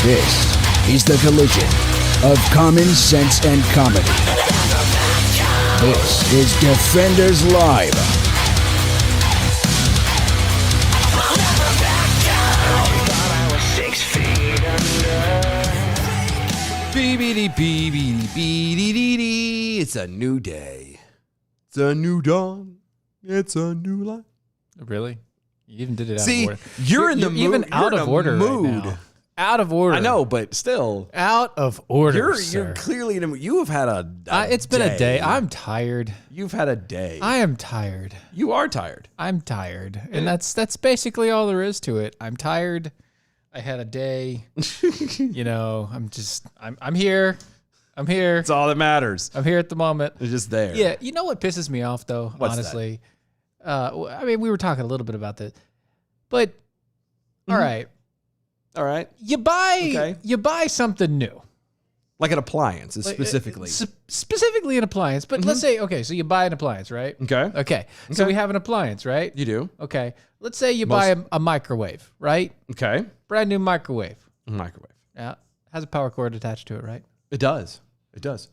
This is the collision of common sense and comedy. This is Defenders Live. It's a new day. It's a new dawn. It's a new life. Really? You even did it out See, of order. you're in the mood. Even out of order right now. Out of order. I know, but still. Out of order, You're clearly in a mood. You have had a it's been a day. I'm tired. You've had a day. I am tired. You are tired. I'm tired. And that's basically all there is to it. I'm tired. I had a day. I'm here. I'm here. That's all that matters. I'm here at the moment. It's just there. Yeah. You know what pisses me off, though, What's honestly? We were talking a little bit about this. But, all right. All right. You buy something new. Like an appliance, specifically. Specifically an appliance. But let's say, okay, so you buy an appliance, right? Okay. So we have an appliance, right? You do. Okay. Let's say you buy a microwave, right? Okay. Brand new microwave. Microwave. Yeah. Has a power cord attached to it, right? It does. It does.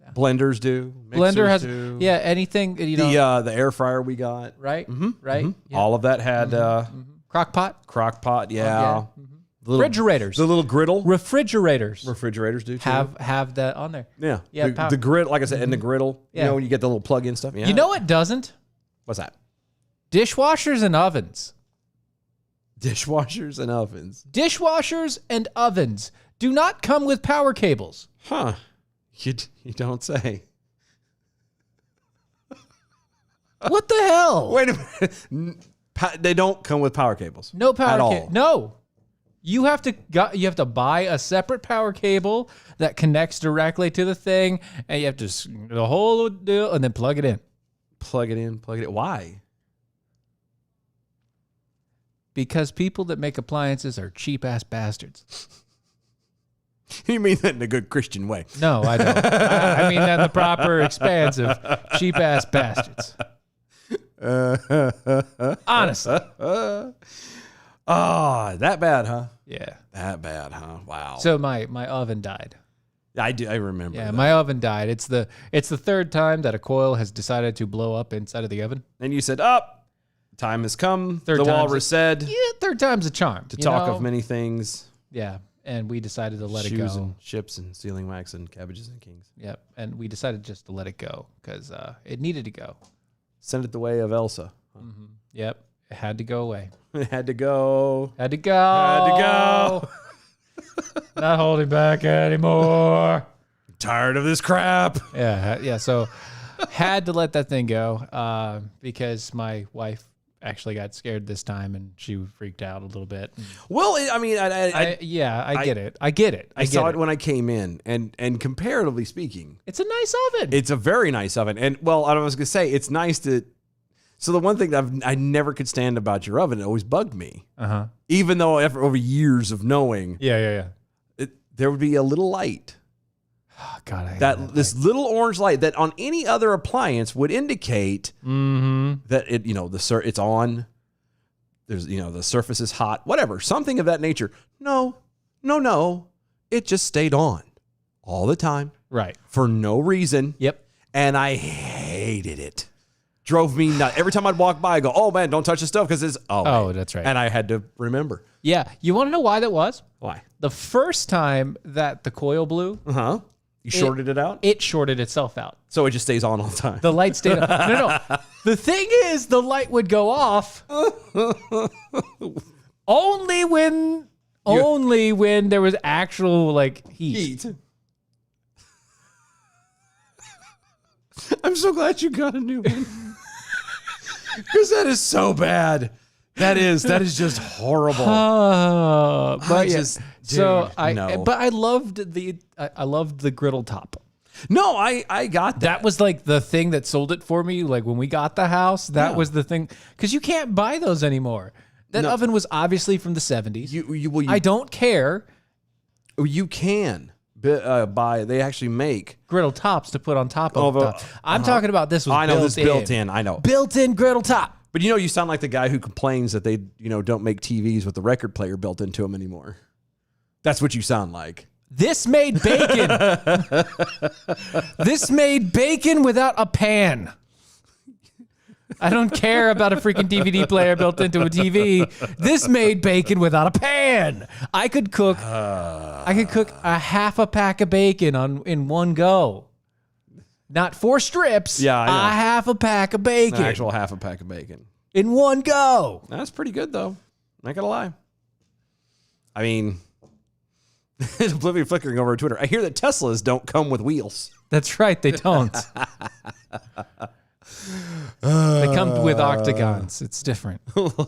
Yeah. Blenders do. Blender has, do. yeah, anything. The air fryer we got. Right? Mm-hmm. Right? Mm-hmm. Yeah. All of that had... Crock pot? Crock pot, yeah. Mm-hmm. Refrigerators. The little griddle. Refrigerators Refrigerators do too. have that on there. Yeah. Yeah. The griddle, like I said, and the griddle. Yeah. You know, when you get the little plug-in stuff. Yeah. You know what doesn't? What's that? Dishwashers and ovens. Dishwashers and ovens. Dishwashers and ovens do not come with power cables. Huh. You don't say. What the hell? Wait a minute. They don't come with power cables. No power at all. cable. No. You have to buy a separate power cable that connects directly to the thing, and you have to the whole deal, and then plug it in. Plug it in. Why? Because people that make appliances are cheap ass bastards. You mean that in a good Christian way? No, I don't. I mean that in the proper expanse of cheap ass bastards. Honestly. That bad, huh? Yeah. That bad, huh? Wow. So my oven died. I remember. Yeah, that. my oven died. It's the third time that a coil has decided to blow up inside of the oven. And you said, time has come. Third the time's walrus said. Yeah, third time's a charm. To talk of many things. Yeah, and we decided to let it go. Shoes and ships and sealing wax and cabbages and kings. Yep, and we decided just to let it go because it needed to go. Send it the way of Elsa. Huh? Mm-hmm. Yep, it had to go away. It had to go. Had to go. Not holding back anymore. Tired of this crap. Yeah. So had to let that thing go because my wife actually got scared this time and she freaked out a little bit. Well, I mean, I get it. I get it. I saw it when I came in, and comparatively speaking, it's a nice oven. It's a very nice oven, and well, I was gonna say it's nice to. So the one thing that I never could stand about your oven, it always bugged me. Even though over years of knowing, there would be a little light. Oh, God, I hate this little orange light that on any other appliance would indicate that it's on. There's the surface is hot, whatever, something of that nature. No, it just stayed on all the time, right? For no reason. Yep, and I hated it. Drove me nuts. Every time I'd walk by, I go, "Oh man, don't touch the stove," because it's that's right. And I had to remember. Yeah, you want to know why that was? Why? The first time that the coil blew, you shorted it out. It shorted itself out, so it just stays on all the time. The light stayed on. No. The thing is, the light would go off only when there was actual heat. I'm so glad you got a new one. Because that is so bad. That is just horrible. But I loved the griddle top. No, I got that. That was the thing that sold it for me. When we got the house, that was the thing, because you can't buy those anymore. That oven was obviously from the 70s. I don't care. You can, They actually make griddle tops to put on top of Oh, the I'm talking about this was I know built this is built in. I know. Built-in griddle top. But you sound like the guy who complains that they, don't make TVs with the record player built into them anymore. That's what you sound like. This made bacon. This made bacon without a pan. I don't care about a freaking DVD player built into a TV. This made bacon without a pan. I could cook a half a pack of bacon in one go. Not 4 strips. Yeah, I know. A half a pack of bacon. An actual half a pack of bacon. In one go. That's pretty good, though. Not gonna lie. I mean, Oblivion flickering over on Twitter. I hear that Teslas don't come with wheels. That's right, they don't. They come with octagons. It's different.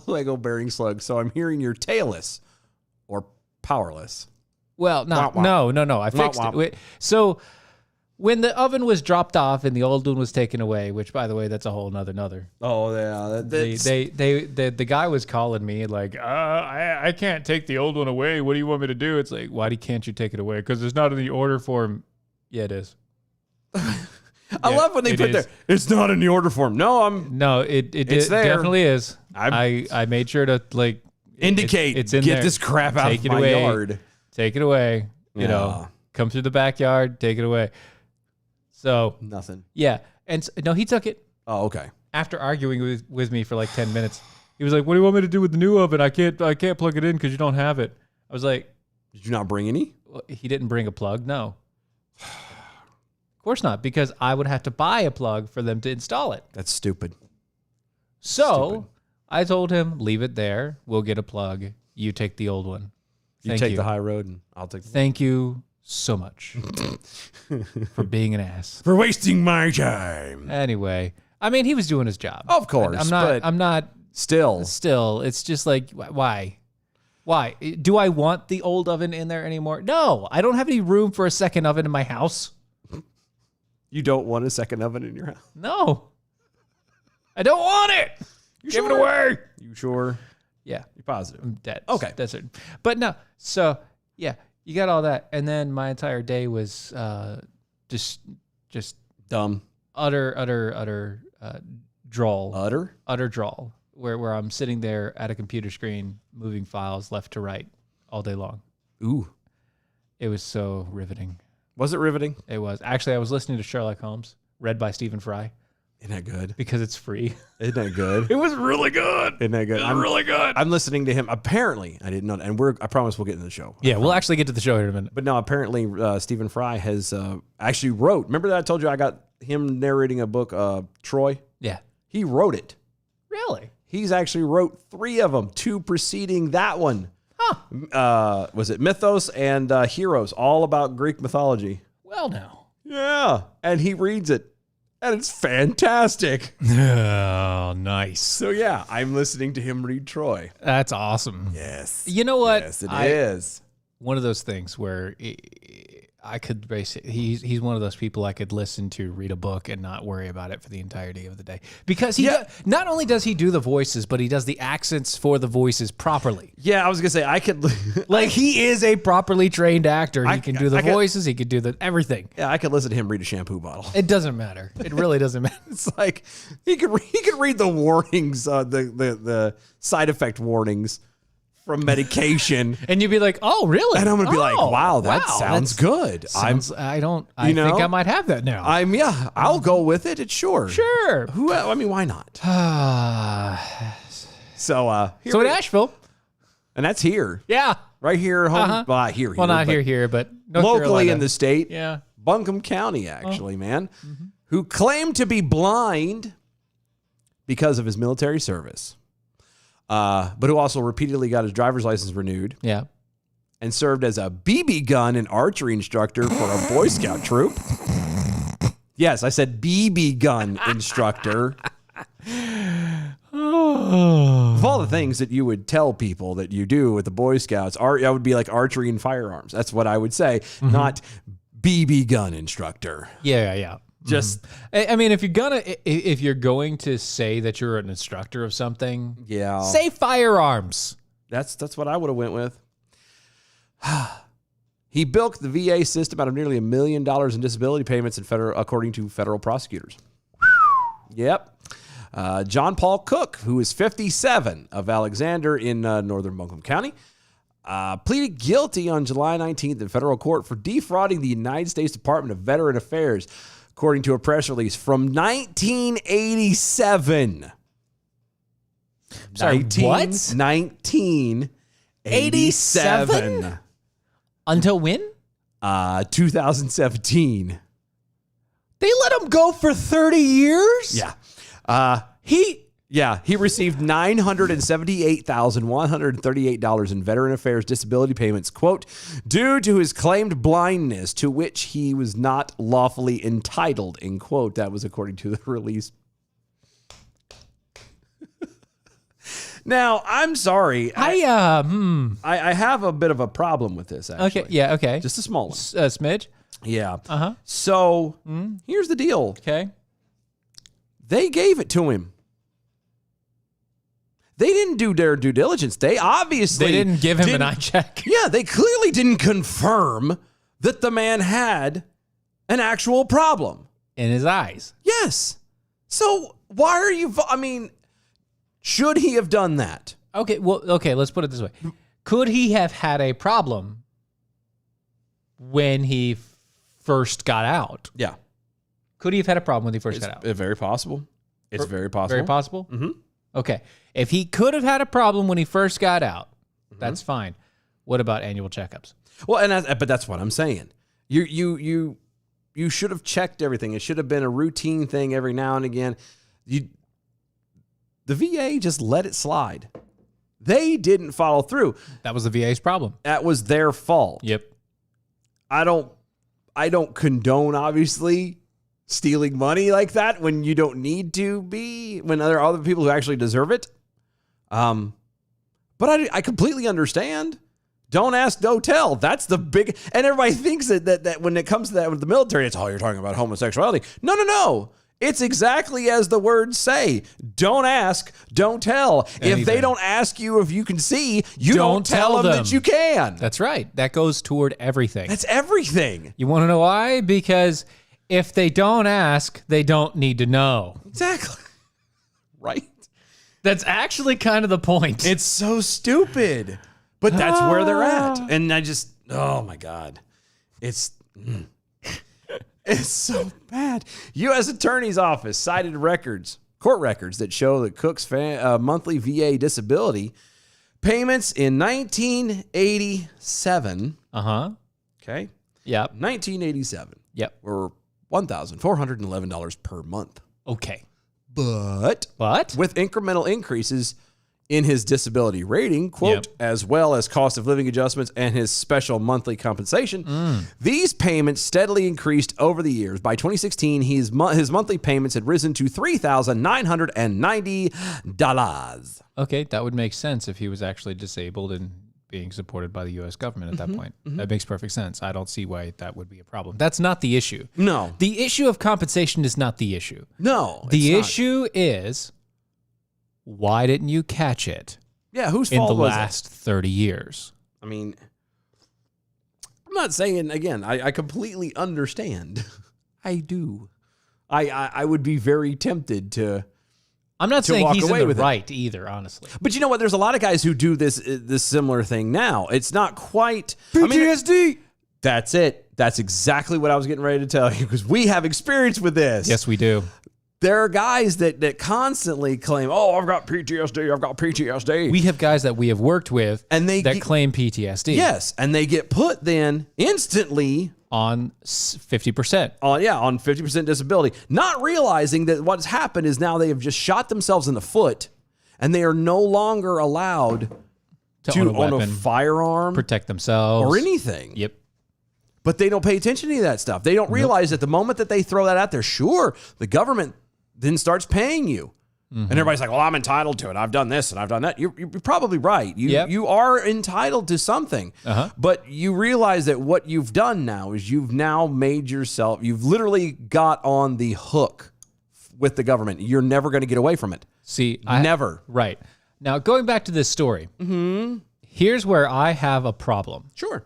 Lego bearing slug. So I'm hearing you're tailless or powerless. Well, Womp womp. no. I fixed Womp it. So when the oven was dropped off and the old one was taken away, which by the way, that's a whole nother. Oh yeah, The guy was calling me like, I can't take the old one away. What do you want me to do? It's like, why can't you take it away? Because it's not in the order form. Yeah, it is. I love when they put there. It's not in the order form. No, it's there. Definitely is. I made sure to indicate. It's in get there. this crap out of my yard. Take it away. You know, come through the backyard. Take it away. So nothing. Yeah, and no, he took it. Oh, okay. After arguing with me for like 10 minutes, he was like, "What do you want me to do with the new oven? I can't plug it in because you don't have it." I was like, "Did you not bring any?" Well, he didn't bring a plug. No. Of course not, because I would have to buy a plug for them to install it. That's stupid. So I told him, leave it there. We'll get a plug. You take the old one. You take the high road and I'll take the Thank you so much for being an ass. For wasting my time. Anyway, I mean, he was doing his job. Of course. I'm not. Still, it's just like, why? Why? Do I want the old oven in there anymore? No, I don't have any room for a second oven in my house. You don't want a second oven in your house? No. I don't want it. Give it away. You sure? Yeah. You're positive? I'm dead. Okay. That's it. But no. So, yeah, you got all that. And then my entire day was just dumb. Utter drawl. Utter drawl. Where I'm sitting there at a computer screen moving files left to right all day long. Ooh. It was so riveting. Was it riveting? It was. Actually, I was listening to Sherlock Holmes, read by Stephen Fry. Isn't that good? Because it's free. Isn't that good? It was really good. Isn't that good? It was really good. I'm listening to him. Apparently, I didn't know that. And I promise we'll get into the show. Yeah, we'll actually get to the show here in a minute. But no, apparently Stephen Fry has actually wrote. Remember that I told you I got him narrating a book, Troy? Yeah. He wrote it. Really? He's actually wrote 3 of them, 2 preceding that one. Huh. Was it Mythos and Heroes, all about Greek mythology. Well, now. Yeah. And he reads it. And it's fantastic. Oh, nice. So, yeah, I'm listening to him read Troy. That's awesome. Yes. You know what? Yes, it is. One of those things where I could basically, he's one of those people I could listen to read a book and not worry about it for the entirety of the day. Because not only does he do the voices, but he does the accents for the voices properly. Yeah, I was going to say, I could. Like, he is a properly trained actor. He can do the voices. He can do everything. Yeah, I could listen to him read a shampoo bottle. It doesn't matter. It really doesn't matter. It's like, he could read the warnings, the side effect warnings from medication. And you'd be like, oh, really? And I'm going to be like, wow, that sounds good. I think I might have that now. I'll go with it. It's sure. Sure. Why not? So in Asheville. And that's here. Yeah. Right here at home. Well, here. Well, not here, but North locally Carolina. in the state. Yeah. Buncombe County, actually, man. Mm-hmm. Who claimed to be blind because of his military service. But who also repeatedly got his driver's license renewed. Yeah. And served as a BB gun and archery instructor for a Boy Scout troop. Yes, I said BB gun instructor. Of all the things that you would tell people that you do with the Boy Scouts, that would be like archery and firearms. That's what I would say, not BB gun instructor. Yeah. Just, I mean, if you're going to say that you're an instructor of something, say firearms. That's what I would have went with. He bilked the VA system out of nearly $1 million in disability payments according to federal prosecutors. Yep. John Paul Cook, who is 57, of Alexander in northern Buncombe County, pleaded guilty on July 19th in federal court for defrauding the United States Department of Veteran Affairs, according to a press release from 1987. Sorry, what? 1987. Until when? 2017. They let him go for 30 years? Yeah. He received $978,138 in Veteran Affairs disability payments, quote, due to his claimed blindness to which he was not lawfully entitled, end quote. That was according to the release. Now, I'm sorry. I have a bit of a problem with this, actually. Okay, yeah, okay. Just a small one. A smidge? Yeah. Uh-huh. So, here's the deal. Okay. They gave it to him. They didn't do their due diligence. They obviously didn't give him an eye check. Yeah, they clearly didn't confirm that the man had an actual problem In his eyes. Yes. So why are you? Should he have done that? Okay, well, let's put it this way. Could he have had a problem when he first got out? Yeah. Could he have had a problem when he first got out? It's very possible. It's very possible. Very possible? Mm-hmm. Okay. If he could have had a problem when he first got out, that's fine. What about annual checkups? Well, but that's what I'm saying. You should have checked everything. It should have been a routine thing every now and again. The VA just let it slide. They didn't follow through. That was the VA's problem. That was their fault. Yep. I don't condone, obviously, stealing money like that when you don't need to be, when there are other people who actually deserve it. But I completely understand. Don't ask, don't tell. That's the big, and everybody thinks that when it comes to that with the military, it's, you're talking about homosexuality. No. It's exactly as the words say. Don't ask, don't tell. Anything. If they don't ask you if you can see, you don't tell them that you can. That's right. That goes toward everything. That's everything. You want to know why? Because if they don't ask, they don't need to know. Exactly. Right? That's actually kind of the point. It's so stupid. But that's where they're at. And I just, oh my God. It's so bad. U.S. Attorney's Office cited court records that show that Cook's monthly VA disability payments in 1987. Okay. Yep. 1987. Yep. Were $1,411 per month. Okay. But What? with incremental increases in his disability rating, quote, as well as cost of living adjustments and his special monthly compensation, these payments steadily increased over the years. By 2016, his monthly payments had risen to $3,990. Okay, that would make sense if he was actually disabled and being supported by the U.S. government at that point. That makes perfect sense. I don't see why that would be a problem. That's not the issue. No. The issue of compensation is not the issue. No. The issue is, why didn't you catch it? Yeah, whose in fault the was last 30 years? I mean, I'm not saying, again, I completely understand. I do. I would be very tempted to. I'm not saying he's in the right either, honestly. But you know what? There's a lot of guys who do this similar thing now. It's not quite PTSD. That's it. That's exactly what I was getting ready to tell you, because we have experience with this. Yes, we do. There are guys that constantly claim, I've got PTSD, I've got PTSD. We have guys that we have worked with and that claim PTSD. Yes, and they get put then instantly on 50%. On 50% disability, not realizing that what's happened is now they have just shot themselves in the foot, and they are no longer allowed to own a firearm, protect themselves, or anything. Yep. But they don't pay attention to any of that stuff. They don't realize that the moment that they throw that out there, sure, the government then starts paying you. And everybody's like, well, I'm entitled to it. I've done this and I've done that. You're probably right. You are entitled to something. But you realize that what you've done now is you've literally got on the hook with the government. You're never going to get away from it. See, never. Right. Now, going back to this story, here's where I have a problem. Sure.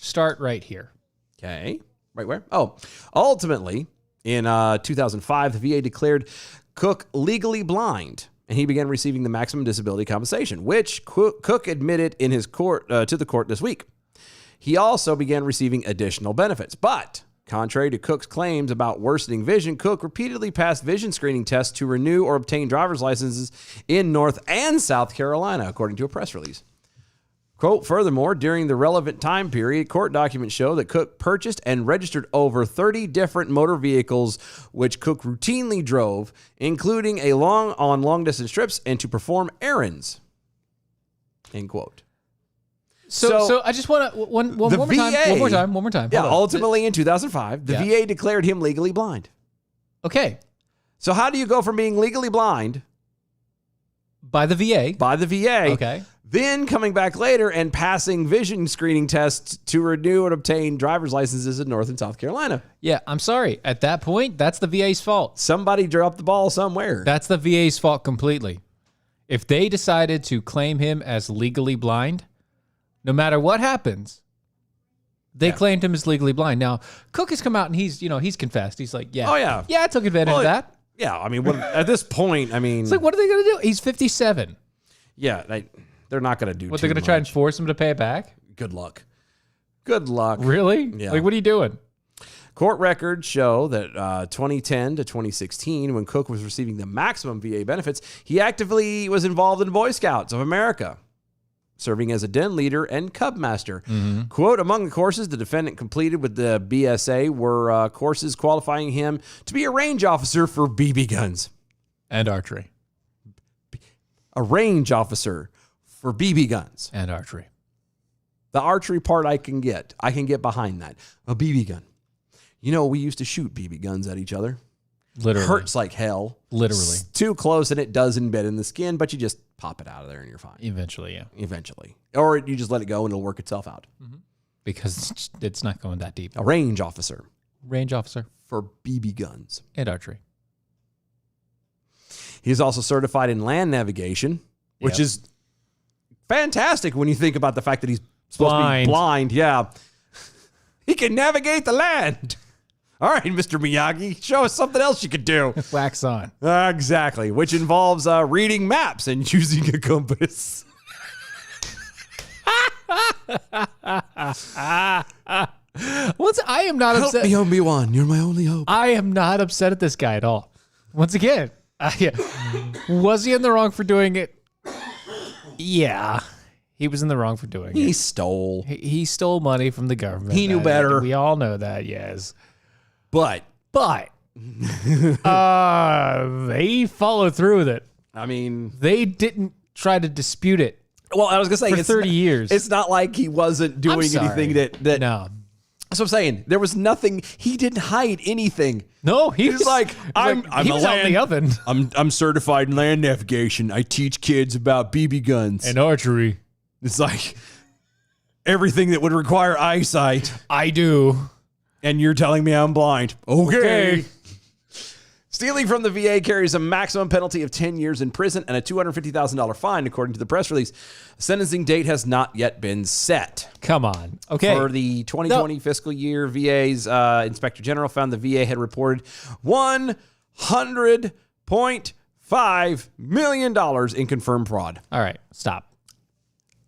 Start right here. Okay. Right where? Oh, ultimately, in 2005, the VA declared Cook legally blind, and he began receiving the maximum disability compensation, which Cook admitted in his court to the court this week. He also began receiving additional benefits, but contrary to Cook's claims about worsening vision, Cook repeatedly passed vision screening tests to renew or obtain driver's licenses in North and South Carolina, according to a press release. Quote, furthermore, during the relevant time period, court documents show that Cook purchased and registered over 30 different motor vehicles, which Cook routinely drove, including on long-distance trips and to perform errands. End quote. So I just want to one more time. Yeah, Hold on. ultimately in 2005, the VA declared him legally blind. Okay. So how do you go from being legally blind By the VA. Okay. Then coming back later and passing vision screening tests to renew and obtain driver's licenses in North and South Carolina? Yeah, I'm sorry. At that point, that's the VA's fault. Somebody dropped the ball somewhere. That's the VA's fault completely. If they decided to claim him as legally blind, no matter what happens, they claimed him as legally blind. Now, Cook has come out and he's confessed. He's like, yeah. Oh, yeah. Yeah, I took advantage of that. Yeah, I mean, at this point, I mean... It's like, what are they going to do? He's 57. Yeah, they're not going to do What, they're going to try and force him to pay it back? Good luck. Good luck. Really? Yeah. Like, what are you doing? Court records show that 2010 to 2016, when Cook was receiving the maximum VA benefits, he actively was involved in the Boy Scouts of America, serving as a den leader and cub master. Mm-hmm. Quote, among the courses the defendant completed with the BSA were courses qualifying him to be a range officer for BB guns. And archery. A range officer for BB guns. And archery. The archery part I can get. I can get behind that. A BB gun. You know, we used to shoot BB guns at each other. Literally. Hurts like hell. Literally. It's too close and it does embed in the skin, but you just pop it out of there and you're fine. Eventually, yeah. Eventually. Or you just let it go and it'll work itself out. Mm-hmm. Because it's not going that deep. A range officer. Range officer. For BB guns. And archery. He's also certified in land navigation, which is fantastic when you think about the fact that he's supposed to be blind. Yeah. He can navigate the land. All right, Mr. Miyagi, show us something else you could do. Wax on. Exactly, which involves reading maps and using a compass. I am not upset. Help me, Obi-Wan. You're my only hope. I am not upset at this guy at all. Once again, was he in the wrong for doing it? Yeah. He was in the wrong for doing it. He stole. He stole money from the government. He knew better. We all know that, yes. But they followed through with it. I mean, they didn't try to dispute it. Well, I was going to say, for 30 years. It's not like he wasn't doing anything that. No. That's what I'm saying. There was nothing. He didn't hide anything. No, he was like, I'm he was out in the oven. I'm certified in land navigation. I teach kids about BB guns and archery. It's like everything that would require eyesight. I do. And you're telling me I'm blind. Okay. Stealing from the VA carries a maximum penalty of 10 years in prison and a $250,000 fine, according to the press release. A sentencing date has not yet been set. Come on. Okay. For the 2020 fiscal year, VA's Inspector General found the VA had reported $100.5 million in confirmed fraud. All right. Stop.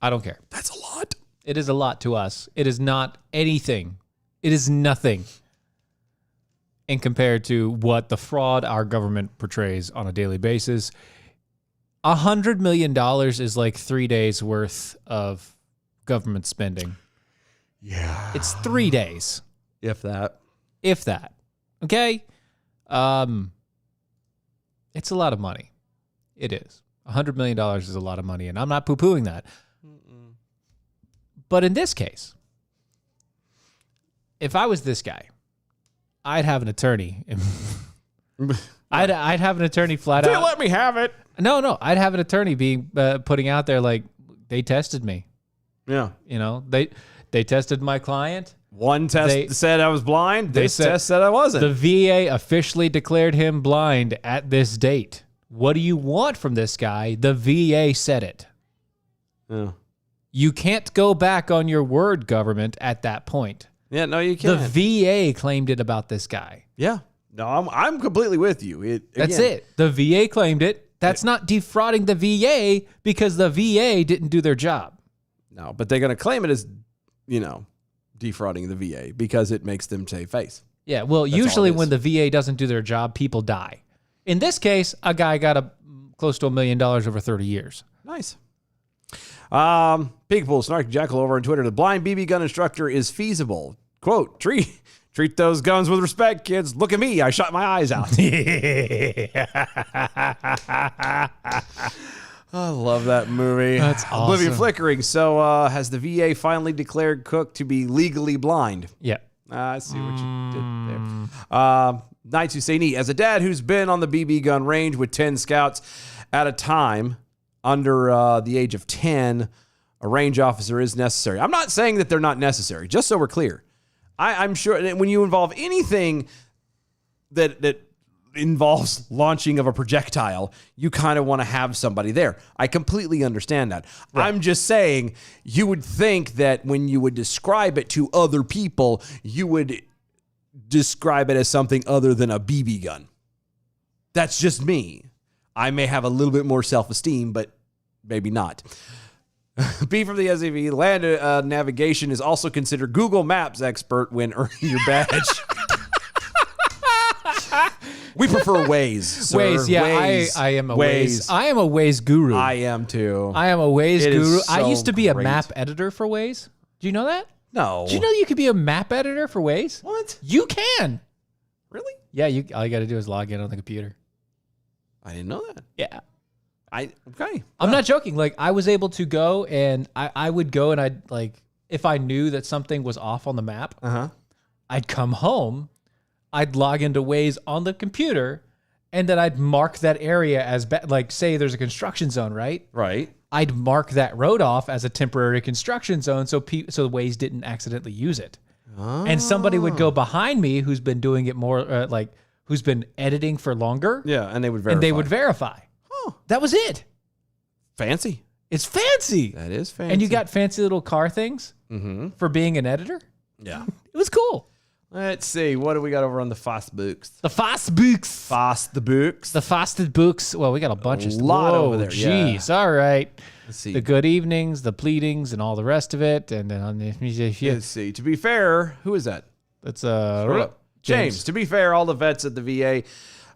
I don't care. That's a lot. It is a lot to us. It is not anything. It is nothing. And compared to what the fraud our government portrays on a daily basis, $100 million is like 3 days worth of government spending. Yeah. It's 3 days. If that. Okay? It's a lot of money. It is. $100 million is a lot of money, and I'm not poo-pooing that. But in this case, if I was this guy, I'd have an attorney. I'd have an attorney flat out. Let me have it. No. I'd have an attorney being putting out there like, they tested me. Yeah. You know, they tested my client. One test said I was blind. This test said I wasn't. The VA officially declared him blind at this date. What do you want from this guy? The VA said it. Yeah. You can't go back on your word, government, at that point. Yeah, no, you can't. The VA claimed it about this guy. Yeah. No, I'm completely with you. That's it. The VA claimed it. That's not defrauding the VA because the VA didn't do their job. No, but they're going to claim it as, defrauding the VA because it makes them save face. Yeah, well, usually when the VA doesn't do their job, people die. In this case, a guy got close to $1 million over 30 years. Nice. Peekaboo, Snarky Jackal over on Twitter. The blind BB gun instructor is feasible. Quote, treat those guns with respect, kids. Look at me. I shot my eyes out. I love that movie. That's awesome. Oblivion flickering. So has the VA finally declared Cook to be legally blind? Yeah. I see what you did there. Knights Husseini, as a dad who's been on the BB gun range with 10 scouts at a time under the age of 10, a range officer is necessary. I'm not saying that they're not necessary, just so we're clear. I'm sure that when you involve anything that involves launching of a projectile, you kind of want to have somebody there. I completely understand that. Right. I'm just saying you would think that when you would describe it to other people, you would describe it as something other than a BB gun. That's just me. I may have a little bit more self-esteem, but maybe not. B from the SAV, land navigation is also considered Google Maps expert when earning your badge. We prefer Waze, sir. Waze, yeah, Waze. I am a Waze. I am a Waze guru. I am too. I am a Waze guru. So I used to be great. a map editor for Waze. Do you know that? No. Do you know you could be a map editor for Waze? What? You can. Really? Yeah, all you got to do is log in on the computer. I didn't know that. Yeah. Okay. I'm not joking. Like, I was able to go and I would go and I'd if I knew that something was off on the map, I'd come home, I'd log into Waze on the computer, and then I'd mark that area as say there's a construction zone, right? Right. I'd mark that road off as a temporary construction zone so Waze didn't accidentally use it. Oh. And somebody would go behind me who's been doing it more who's been editing for longer. Yeah, and they would verify. Oh, that was it. Fancy. It's fancy. That is fancy. And you got fancy little car things for being an editor. Yeah. It was cool. Let's see. What do we got over on the fast books? The fast books. Fast books. The fasted books. Well, we got a bunch of lot over there. Jeez. Yeah. All right. Let's see. The good evenings, the pleadings, and all the rest of it. And then on the Let's see. To be fair, who is that? That's James. To be fair, all the vets at the VA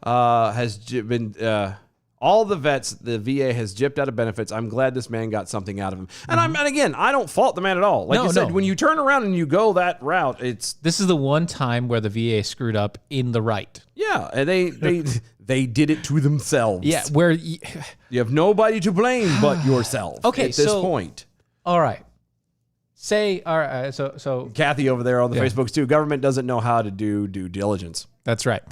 has been all the vets the VA has gypped out of benefits. I'm glad this man got something out of him. And again, I don't fault the man at all. Like you said, when you turn around and you go that route, this is the one time where the VA screwed up in the right. Yeah, and they did it to themselves. Yeah, where you have nobody to blame but yourself. Okay, at this point. All right. All right. So Kathy over there on the Facebooks too. Government doesn't know how to do due diligence. That's right.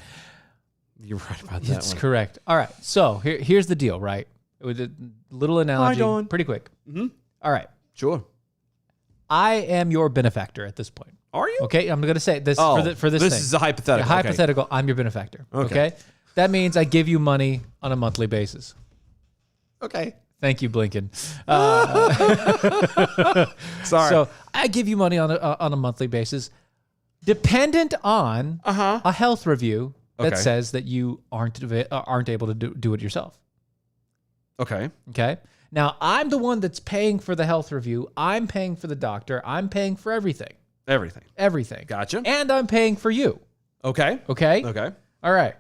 You're right about that. That's correct. All right. So here's the deal, right? With a little analogy, pretty quick. Mm-hmm. All right. Sure. I am your benefactor at this point. Are you? Okay. I'm going to say this for this thing. This is a hypothetical. Hypothetical. I'm your benefactor. Okay. That means I give you money on a monthly basis. Okay. Thank you, Blinken. Sorry. So I give you money on a monthly basis, dependent on a health review that says that you aren't able to do it yourself. Okay. Okay. Now I'm the one that's paying for the health review. I'm paying for the doctor. I'm paying for everything. Everything. Gotcha. And I'm paying for you. Okay. Okay. All right.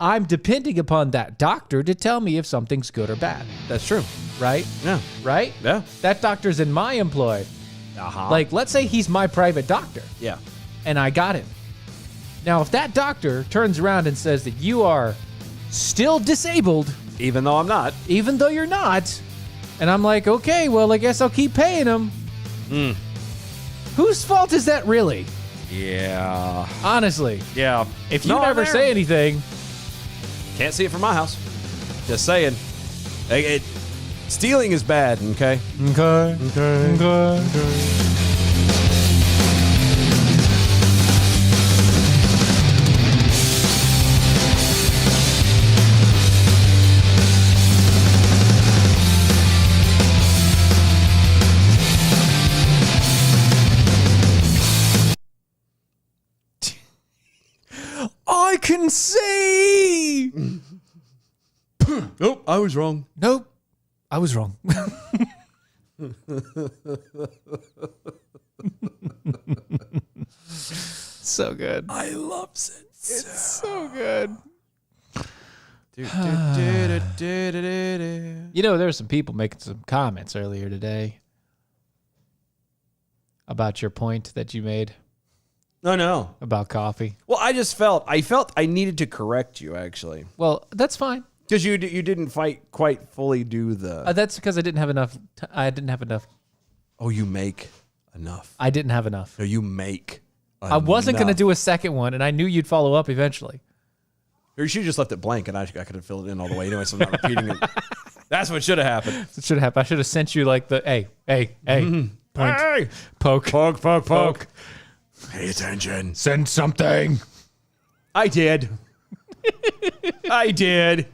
I'm depending upon that doctor to tell me if something's good or bad. That's true. Right? Yeah. Right? Yeah. That doctor's in my employ. Like, let's say he's my private doctor. Yeah. And I got him. Now, if that doctor turns around and says that you are still disabled, even though I'm not, even though you're not, and I'm like, okay, well, I guess I'll keep paying him. Whose fault is that really? Yeah. Honestly. Yeah. If you never say anything. Can't see it from my house. Just saying. Stealing is bad, okay? Okay. can see. Nope, I was wrong. Nope, I was wrong. So good. I love it. It's so good. You know, there were some people making some comments earlier today about your point that you made No. about coffee. Well, I felt I needed to correct you, actually. Well, that's fine. Because you didn't quite fully do the... That's because I didn't have enough. Oh, you make enough. I didn't have enough. No, you make enough. I wasn't going to do a second one, and I knew you'd follow up eventually. Or you should have just left it blank, and I could have filled it in all the way anyway, so I'm not repeating it. That's what should have happened. It should have happened. I should have sent you like the, hey, point, Hey! poke. Poke. Pay attention. Send something. I did. I did.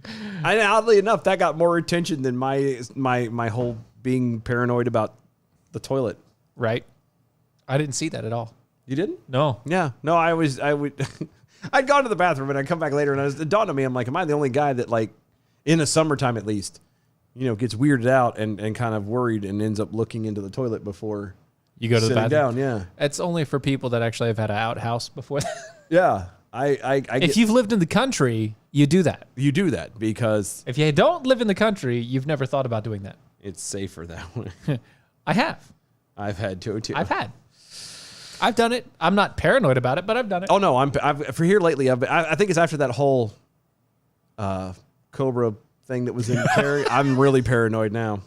And oddly enough, that got more attention than my whole being paranoid about the toilet. Right. I didn't see that at all. You didn't? No. Yeah. No, I would. I'd gone to the bathroom and I'd come back later and it dawned on me, I'm like, am I the only guy that, like, in the summertime at least, gets weirded out and kind of worried and ends up looking into the toilet before You go to the sitting bathroom? down? Yeah. It's only for people that actually have had an outhouse before that. Yeah. I If you've lived in the country, you do that. you do that because If you don't live in the country, you've never thought about doing that. it's safer that way. I have. I've had to too. I've done it. I'm not paranoid about it, but I've done it. Oh no, I've for here lately. I think it's after that whole Cobra thing that was in Terry. I'm really paranoid now.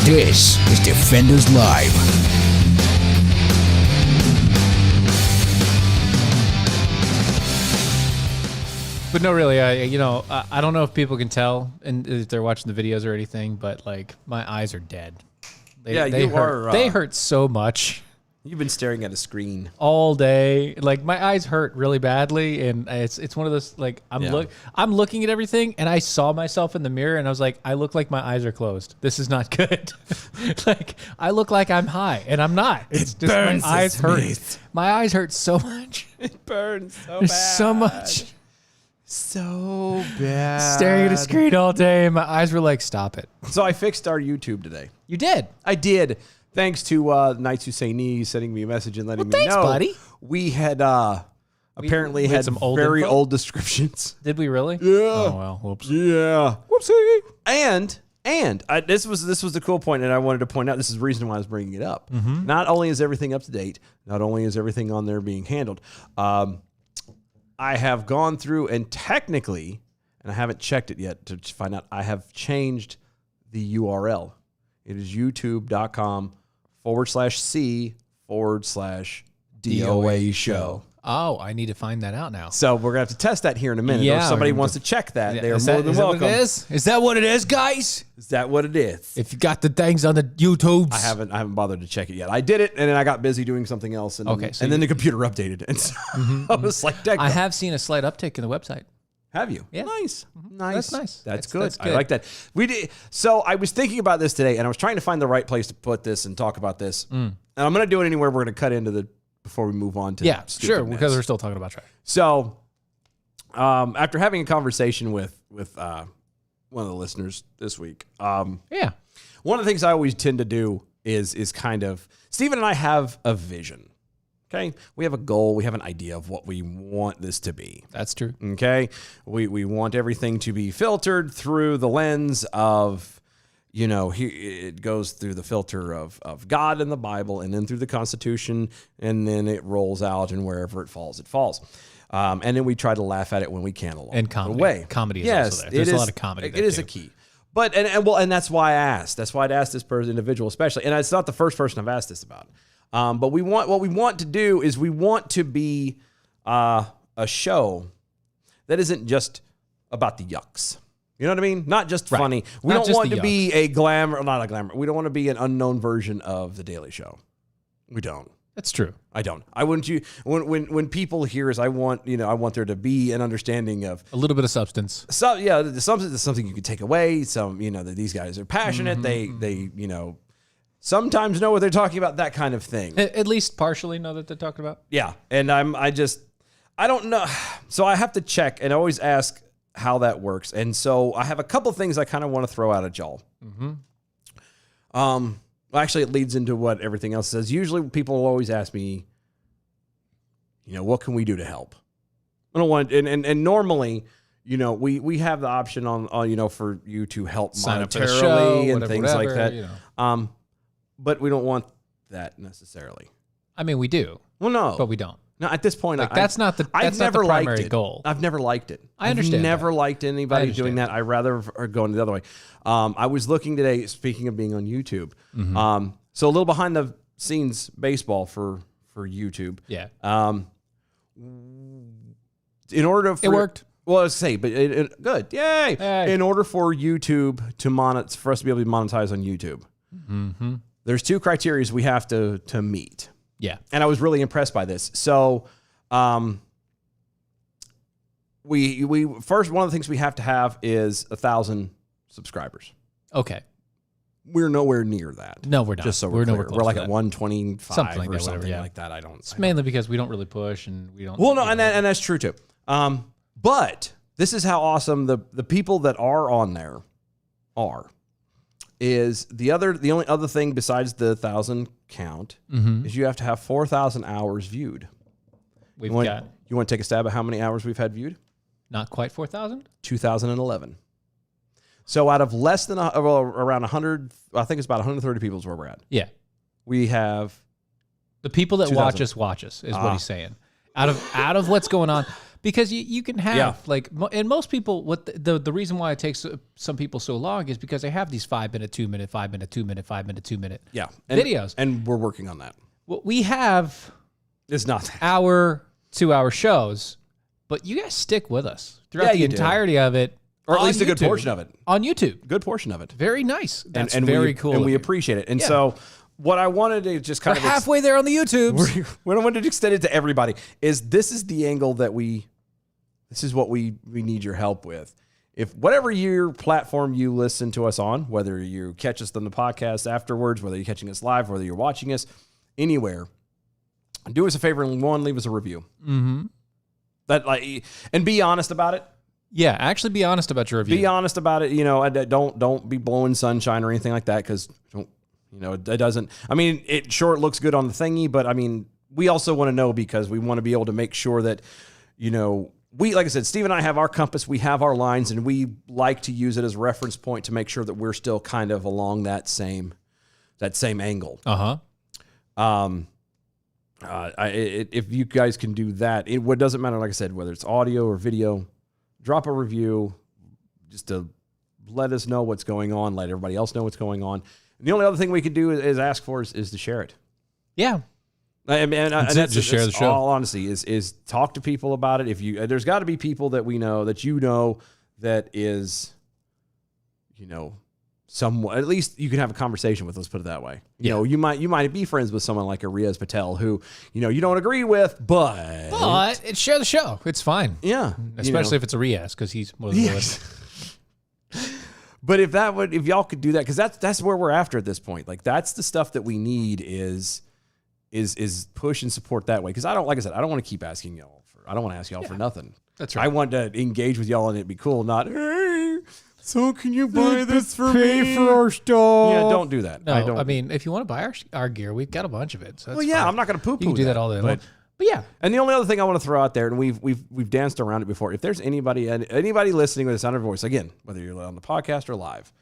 This is Defenders Live. But no, really, I don't know if people can tell and if they're watching the videos or anything, but like my eyes are dead. They You hurt. are. They hurt so much You've been staring at a screen. all day. Like my eyes hurt really badly, and it's one of those like I'm looking at everything, and I saw myself in the mirror, and I was like, I look like my eyes are closed. This is not good. Like I look like I'm high, and I'm not. It's just my eyes hurt. My eyes hurt so much. It burns so There's bad. so much. So bad. Staring at a screen all day, and my eyes were like, stop it. So I fixed our YouTube today. You did. I did. Thanks to Knights Who Say Knee sending me a message and letting me thanks, know. buddy. We had apparently we had had some old very info? old descriptions. Did we really? Yeah. Oh well. Whoops. Yeah. Whoopsie. And this was the cool point, and I wanted to point out this is the reason why I was bringing it up. Mm-hmm. Not only is everything up to date, not only is everything on there being handled, I have gone through and technically, and I haven't checked it yet to find out, I have changed the URL. It is youtube.com/C/DOA show. Oh, I need to find that out now. So we're going to have to test that here in a minute. Yeah, or if somebody we're gonna wants to check that, they are Is more that- than is that welcome. what it is? Is that what it is, guys? Is that what it is? If you got the things on the YouTubes. I haven't bothered to check it yet. I did it, and then I got busy doing something else, and Okay, so then the computer updated, and so I was like, I have seen a slight uptick in the website. Have you? Yeah. Nice. That's nice. That's That's good. good. I like that. We did. So I was thinking about this today, and I was trying to find the right place to put this and talk about this. And I'm going to do it anywhere. We're going to cut into before we move on to Yeah, sure, stupidness. because we're still talking about trash. So, after having a conversation with one of the listeners this week, Yeah. one of the things I always tend to do is kind of, Stephen and I have a vision. Okay, we have a goal. We have an idea of what we want this to be. That's true. Okay, we want everything to be filtered through the lens of, it goes through the filter of God and the Bible, and then through the Constitution, and then it rolls out, and wherever it falls, it falls. And then we try to laugh at it when we can along And comedy. the way. Comedy is also there. There's a lot of comedy It there, is too. a key. But and that's why I asked. That's why I'd asked this individual especially. And it's not the first person I've asked this about. But what we want to do is we want to be a show that isn't just about the yucks. You know what I mean? Not just funny. We Not don't just want the to be a glamour, not a glamour. We don't want to be an unknown version of The Daily Show. We don't. That's true. I don't. I wouldn't you when people hear is I want there to be an understanding of A little bit of substance. so the substance is something you can take away. That these guys are passionate. They sometimes know what they're talking about. That kind of thing. At least partially know that they're talking about. Yeah, and I don't know. So I have to check and always ask how that works. And so I have a couple things I kind of want to throw out at y'all. Actually, it leads into what everything else says. Usually people will always ask me, what can we do to help? I don't want, and normally, we have the option on for you to help Sign up for the monetarily show, and things like that. But we don't want that necessarily. I mean, we do. Well, no. But we don't. No, at this point, that's not the primary goal. I've never liked it. I understand. I've never liked anybody doing that. I rather are going the other way. I was looking today, speaking of being on YouTube. So a little behind the scenes baseball for YouTube. Yeah. In order for it worked. Well, let's say, but good. Yay! Hey. In order for YouTube for us to be able to monetize on YouTube, there's 2 criteria we have to meet. Yeah. And I was really impressed by this. So, we first, one of the things we have to have is 1,000 subscribers. Okay. We're nowhere near that. No, we're not. Just so we're clear. nowhere close We're like to at that. 125 Something like or that, something whatever, yeah. like that. It's mainly because we don't really push and we don't. Well, no, and that's true too. But this is how awesome the people that are on there are. Is the only other thing besides the 1,000 count is you have to have 4,000 hours viewed. You want to take a stab at how many hours we've had viewed? not quite 4,000. 2011. So out of less than around 100, I think it's about 130 people is where we're at. Yeah. We have The people that 2,000. watch us is what he's saying. Out of what's going on, because you can have and most people, what the reason why it takes some people so long is because they have these 5-minute, 2-minute, 5-minute, 2-minute, 5-minute, 2-minute videos, and we're working on that. What we have It's not that. hour, 2-hour shows, but you guys stick with us throughout the entirety of it, or at least a good YouTube. portion of it on YouTube. Good portion of it. Very nice. That's and very we, cool. and we appreciate it. And so what I wanted to just kind We're of halfway there on the YouTubes. what I wanted to extend it to everybody is this is the angle that this is what we need your help with. If whatever your platform you listen to us on, whether you catch us on the podcast afterwards, whether you're catching us live, whether you're watching us anywhere, do us a favor and leave us a review. And be honest about it. Yeah, actually be honest about your review. Be honest about it. Don't be blowing sunshine or anything like that because it doesn't. I mean, it looks good on the thingy, but I mean, we also want to know because we want to be able to make sure that we, like I said, Steve and I have our compass, we have our lines, and we like to use it as a reference point to make sure that we're still kind of along that same angle. If you guys can do that, it doesn't matter. Like I said, whether it's audio or video, drop a review just to let us know what's going on, let everybody else know what's going on. And the only other thing we could do is ask for is to share it. Yeah. And that's just share the show. All honesty is talk to people about it. If there's got to be people that we know that that is, someone, at least you can have a conversation with. Let's put it that way. You might be friends with someone like a Riaz Patel who, you don't agree with, but share the show. It's fine. Yeah. Especially if it's a Riaz because he's more than willing. But if y'all could do that, because that's where we're after at this point. Like that's the stuff that we need is push and support that way. Because I don't want to keep asking y'all I don't want to ask y'all for nothing. That's right. I want to engage with y'all and it'd be cool. Not, hey, so can you buy this for me? for our stuff. Yeah, don't do that. No, I mean, if you want to buy our gear, we've got a bunch of it. So fine. I'm not going to poo-poo You can do that all day long. But yeah. And the only other thing I want to throw out there, and we've danced around it before, if there's anybody listening with a sound of voice, again, whether you're on the podcast or live,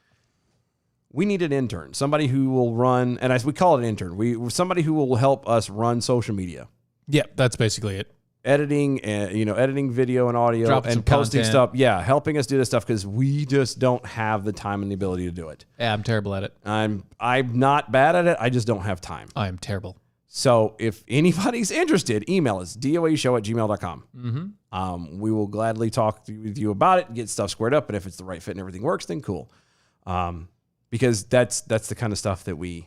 we need an intern, somebody who will run, and as we call it an intern, somebody who will help us run social media. Yeah, that's basically it. Editing editing video and audio and posting stuff. Yeah, helping us do this stuff because we just don't have the time and the ability to do it. Yeah, I'm terrible at it. I'm not bad at it. I just don't have time. I am terrible. So if anybody's interested, email us, doashow@gmail.com. We will gladly talk with you about it, get stuff squared up, and if it's the right fit and everything works, then cool. Because that's the kind of stuff that we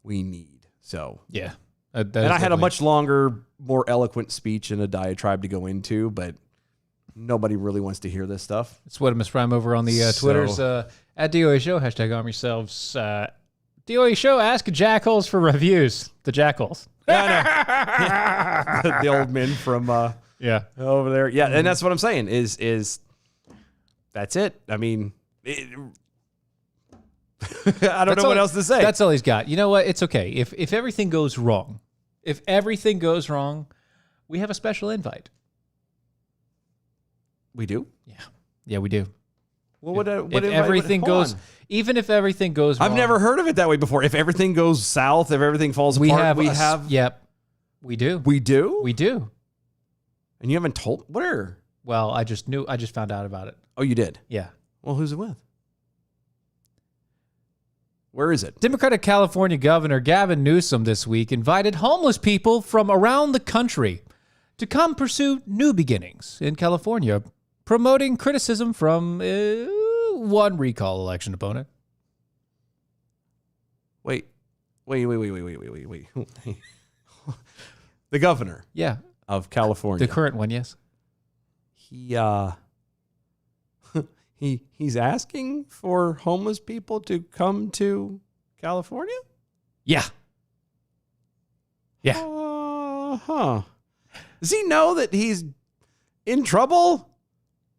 need. So yeah. And I had a much longer, more eloquent speech and a diatribe to go into, but nobody really wants to hear this stuff. It's what Miss Prime over on the Twitters at DOA Show, hashtag arm yourselves. DOA Show, ask jackals for reviews. The jackals. The old men from over there. Yeah, and that's what I'm saying is that's it. I mean, I don't know what else to say. That's all he's got. You know what? It's okay. If everything goes wrong, we have a special invite. We do? Yeah, we do. Well, what if everything goes, even if everything goes wrong. I've never heard of it that way before. If everything goes south, if everything falls apart, Yep, we do. We do? We do. And you haven't told where? Well, I just found out about it. Oh, you did? Yeah. Well, who's it with? Where is it? Democratic California Governor Gavin Newsom this week invited homeless people from around the country to come pursue new beginnings in California, promoting criticism from one recall election opponent. Wait. The governor. Yeah. Of California. The current one, yes. He's asking for homeless people to come to California? Yeah. Yeah. Does he know that he's in trouble?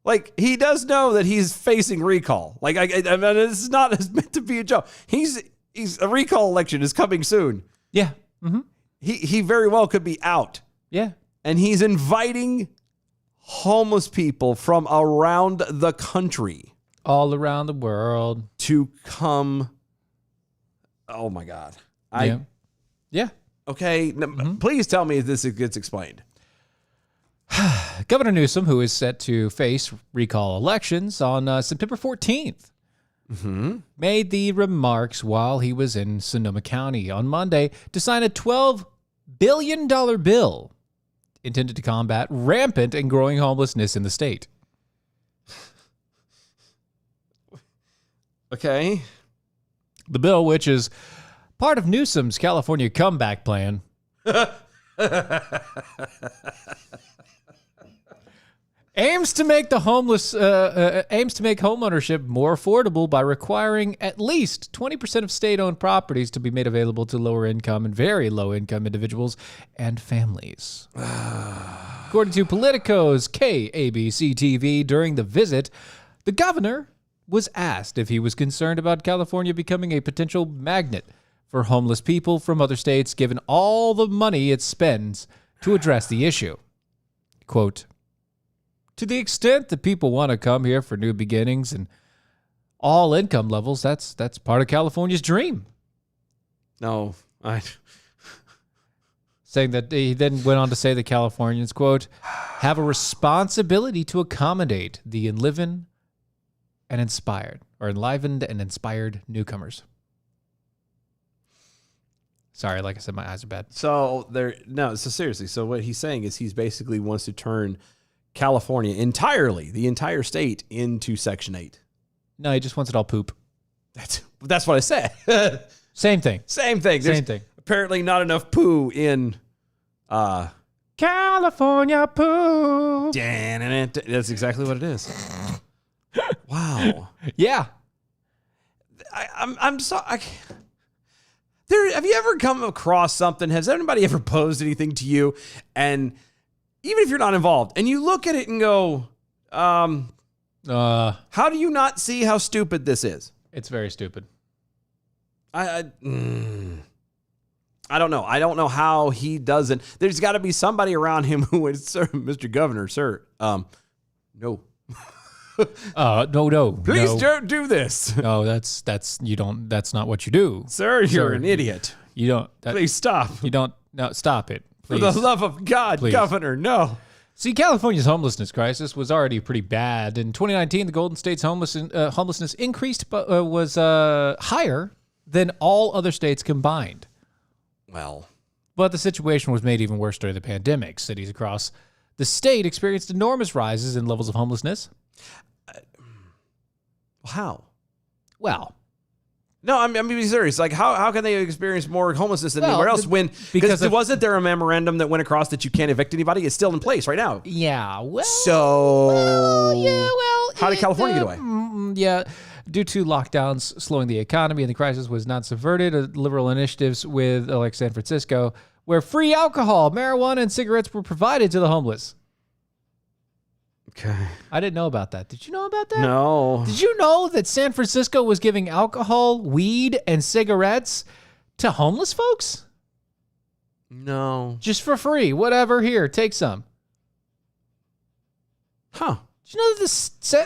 Like, he does know that he's facing recall. Like, I mean, this is not meant to be a joke. He's a recall election is coming soon. Yeah. Mm-hmm. He very well could be out. Yeah. And he's inviting homeless people from around the country. All around the world. To come. Oh, my God. Yeah. Okay. Please tell me if this gets explained. Governor Newsom, who is set to face recall elections on September 14th, made the remarks while he was in Sonoma County on Monday to sign a $12 billion bill intended to combat rampant and growing homelessness in the state. Okay. The bill, which is part of Newsom's California comeback plan, aims to make homeownership more affordable by requiring at least 20% of state-owned properties to be made available to lower-income and very low-income individuals and families. According to Politico's KABC-TV, during the visit, the governor was asked if he was concerned about California becoming a potential magnet for homeless people from other states, given all the money it spends to address the issue. Quote, to the extent that people want to come here for new beginnings and all income levels, that's part of California's dream. No, Saying that he then went on to say that Californians, quote, have a responsibility to accommodate the enlivened and inspired newcomers. Sorry, like I said, my eyes are bad. So seriously, so what he's saying is he's basically wants to turn California entirely, the entire state, into Section 8. No, he just wants it all poop. That's what I said. Same thing. There's apparently not enough poo in California poo. That's exactly what it is. Wow. Yeah. I'm sorry. Have you ever come across something? Has anybody ever posed anything to you? And even if you're not involved, and you look at it and go, how do you not see how stupid this is? It's very stupid. I don't know. I don't know how he doesn't. There's got to be somebody around him who would, sir, Mr. Governor, sir. No. No. Please don't do this. No, that's not what you do. Sir, you're an idiot. You don't. Please stop. You don't. No, stop it. Please. For the love of God, please. Governor, no. See, California's homelessness crisis was already pretty bad. In 2019, the Golden State's homelessness increased, but was higher than all other states combined. Well. But the situation was made even worse during the pandemic. Cities across the state experienced enormous rises in levels of homelessness. How? Well, No, I'm being serious. Like, how can they experience more homelessness than anywhere else? Because wasn't there a memorandum that went across that you can't evict anybody? It's still in place right now. Yeah. How did California get away? Yeah. Due to lockdowns slowing the economy and the crisis was not subverted, liberal initiatives with like San Francisco, where free alcohol, marijuana, and cigarettes were provided to the homeless. Okay. I didn't know about that. Did you know about that? No. Did you know that San Francisco was giving alcohol, weed, and cigarettes to homeless folks? No. Just for free. Whatever. Here, take some. Huh. Did you know that the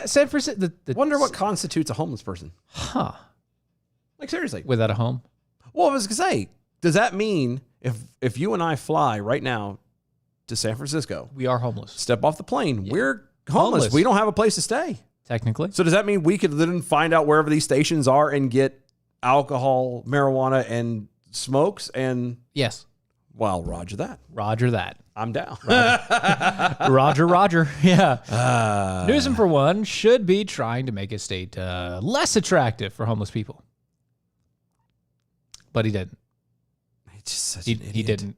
San Francisco... Wonder what constitutes a homeless person. Huh. Like, seriously. Without a home? Well, I was going to say, does that mean if you and I fly right now to San Francisco... We are homeless. Step off the plane. Yeah. We're homeless. We don't have a place to stay. Technically. So does that mean we could then find out wherever these stations are and get alcohol, marijuana, and smokes? And yes. Well, roger that. Roger that. I'm down. Roger. Yeah. Newsom, for one, should be trying to make his state less attractive for homeless people. But he didn't. He's just such an idiot. He didn't.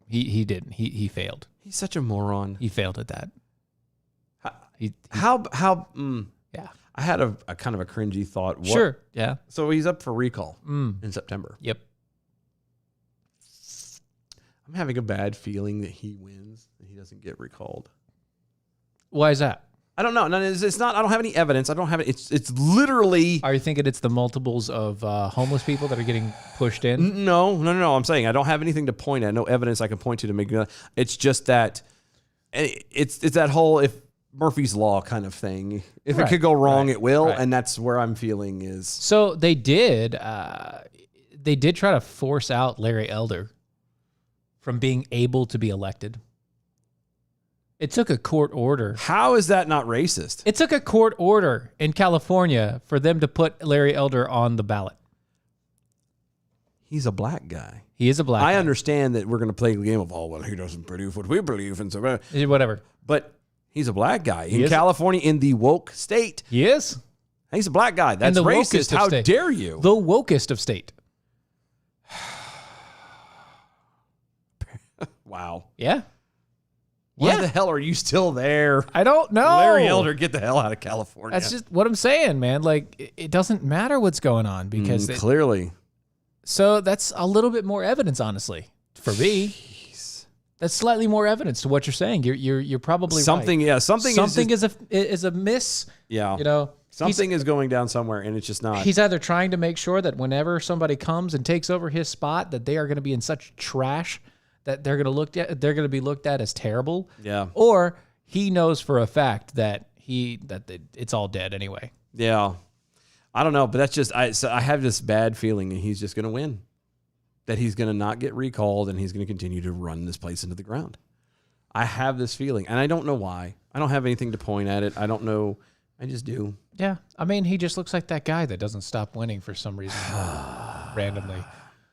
He didn't. He failed. He's such a moron. He failed at that. Yeah. I had a kind of a cringy thought. Sure. Yeah. So he's up for recall in September. Yep. I'm having a bad feeling that he wins, that he doesn't get recalled. Why is that? I don't know. No, it's not. I don't have any evidence. I don't have it. It's literally. Are you thinking it's the multiples of homeless people that are getting pushed in? No. I'm saying I don't have anything to point at. No evidence I can point to make. It's just that it's that whole if Murphy's Law kind of thing. If it could go wrong, it will, and that's where I'm feeling is. So they did try to force out Larry Elder from being able to be elected. It took a court order. How is that not racist? It took a court order in California for them to put Larry Elder on the ballot. He's a black guy. He is a black guy. I understand that we're going to play the game of, he doesn't believe what we believe. And so, whatever. But he's a black guy in California, in the woke state. He is. He's a black guy. That's racist. How dare you? The wokest of state. Wow. Yeah. Why the hell are you still there? I don't know. Larry Elder, get the hell out of California. That's just what I'm saying, man. Like, it doesn't matter what's going on because clearly. So that's a little bit more evidence, honestly, for me. Jeez. That's slightly more evidence to what you're saying. You're probably something. Right. Yeah, something is a miss. Yeah, you know, something is going down somewhere, and it's just not. He's either trying to make sure that whenever somebody comes and takes over his spot, that they are going to be in such trash that they're going to be looked at as terrible. Yeah. Or he knows for a fact that it's all dead anyway. Yeah. I don't know, but that's just I have this bad feeling that he's just going to win. That he's going to not get recalled and he's going to continue to run this place into the ground. I have this feeling, and I don't know why. I don't have anything to point at it. I don't know. I just do. Yeah. I mean, he just looks like that guy that doesn't stop winning for some reason randomly.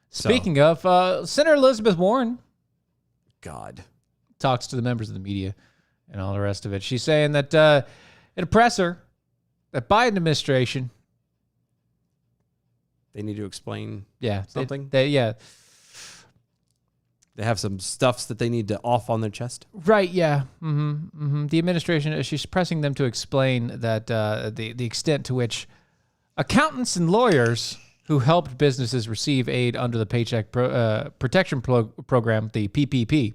Speaking of, Senator Elizabeth Warren talks to the members of the media and all the rest of it. She's saying that in a presser, that Biden administration, they need to explain something. They have some stuffs that they need to off on their chest. Right, yeah. The administration, she's pressing them to explain that the extent to which accountants and lawyers who helped businesses receive aid under the Paycheck Protection Program, the PPP.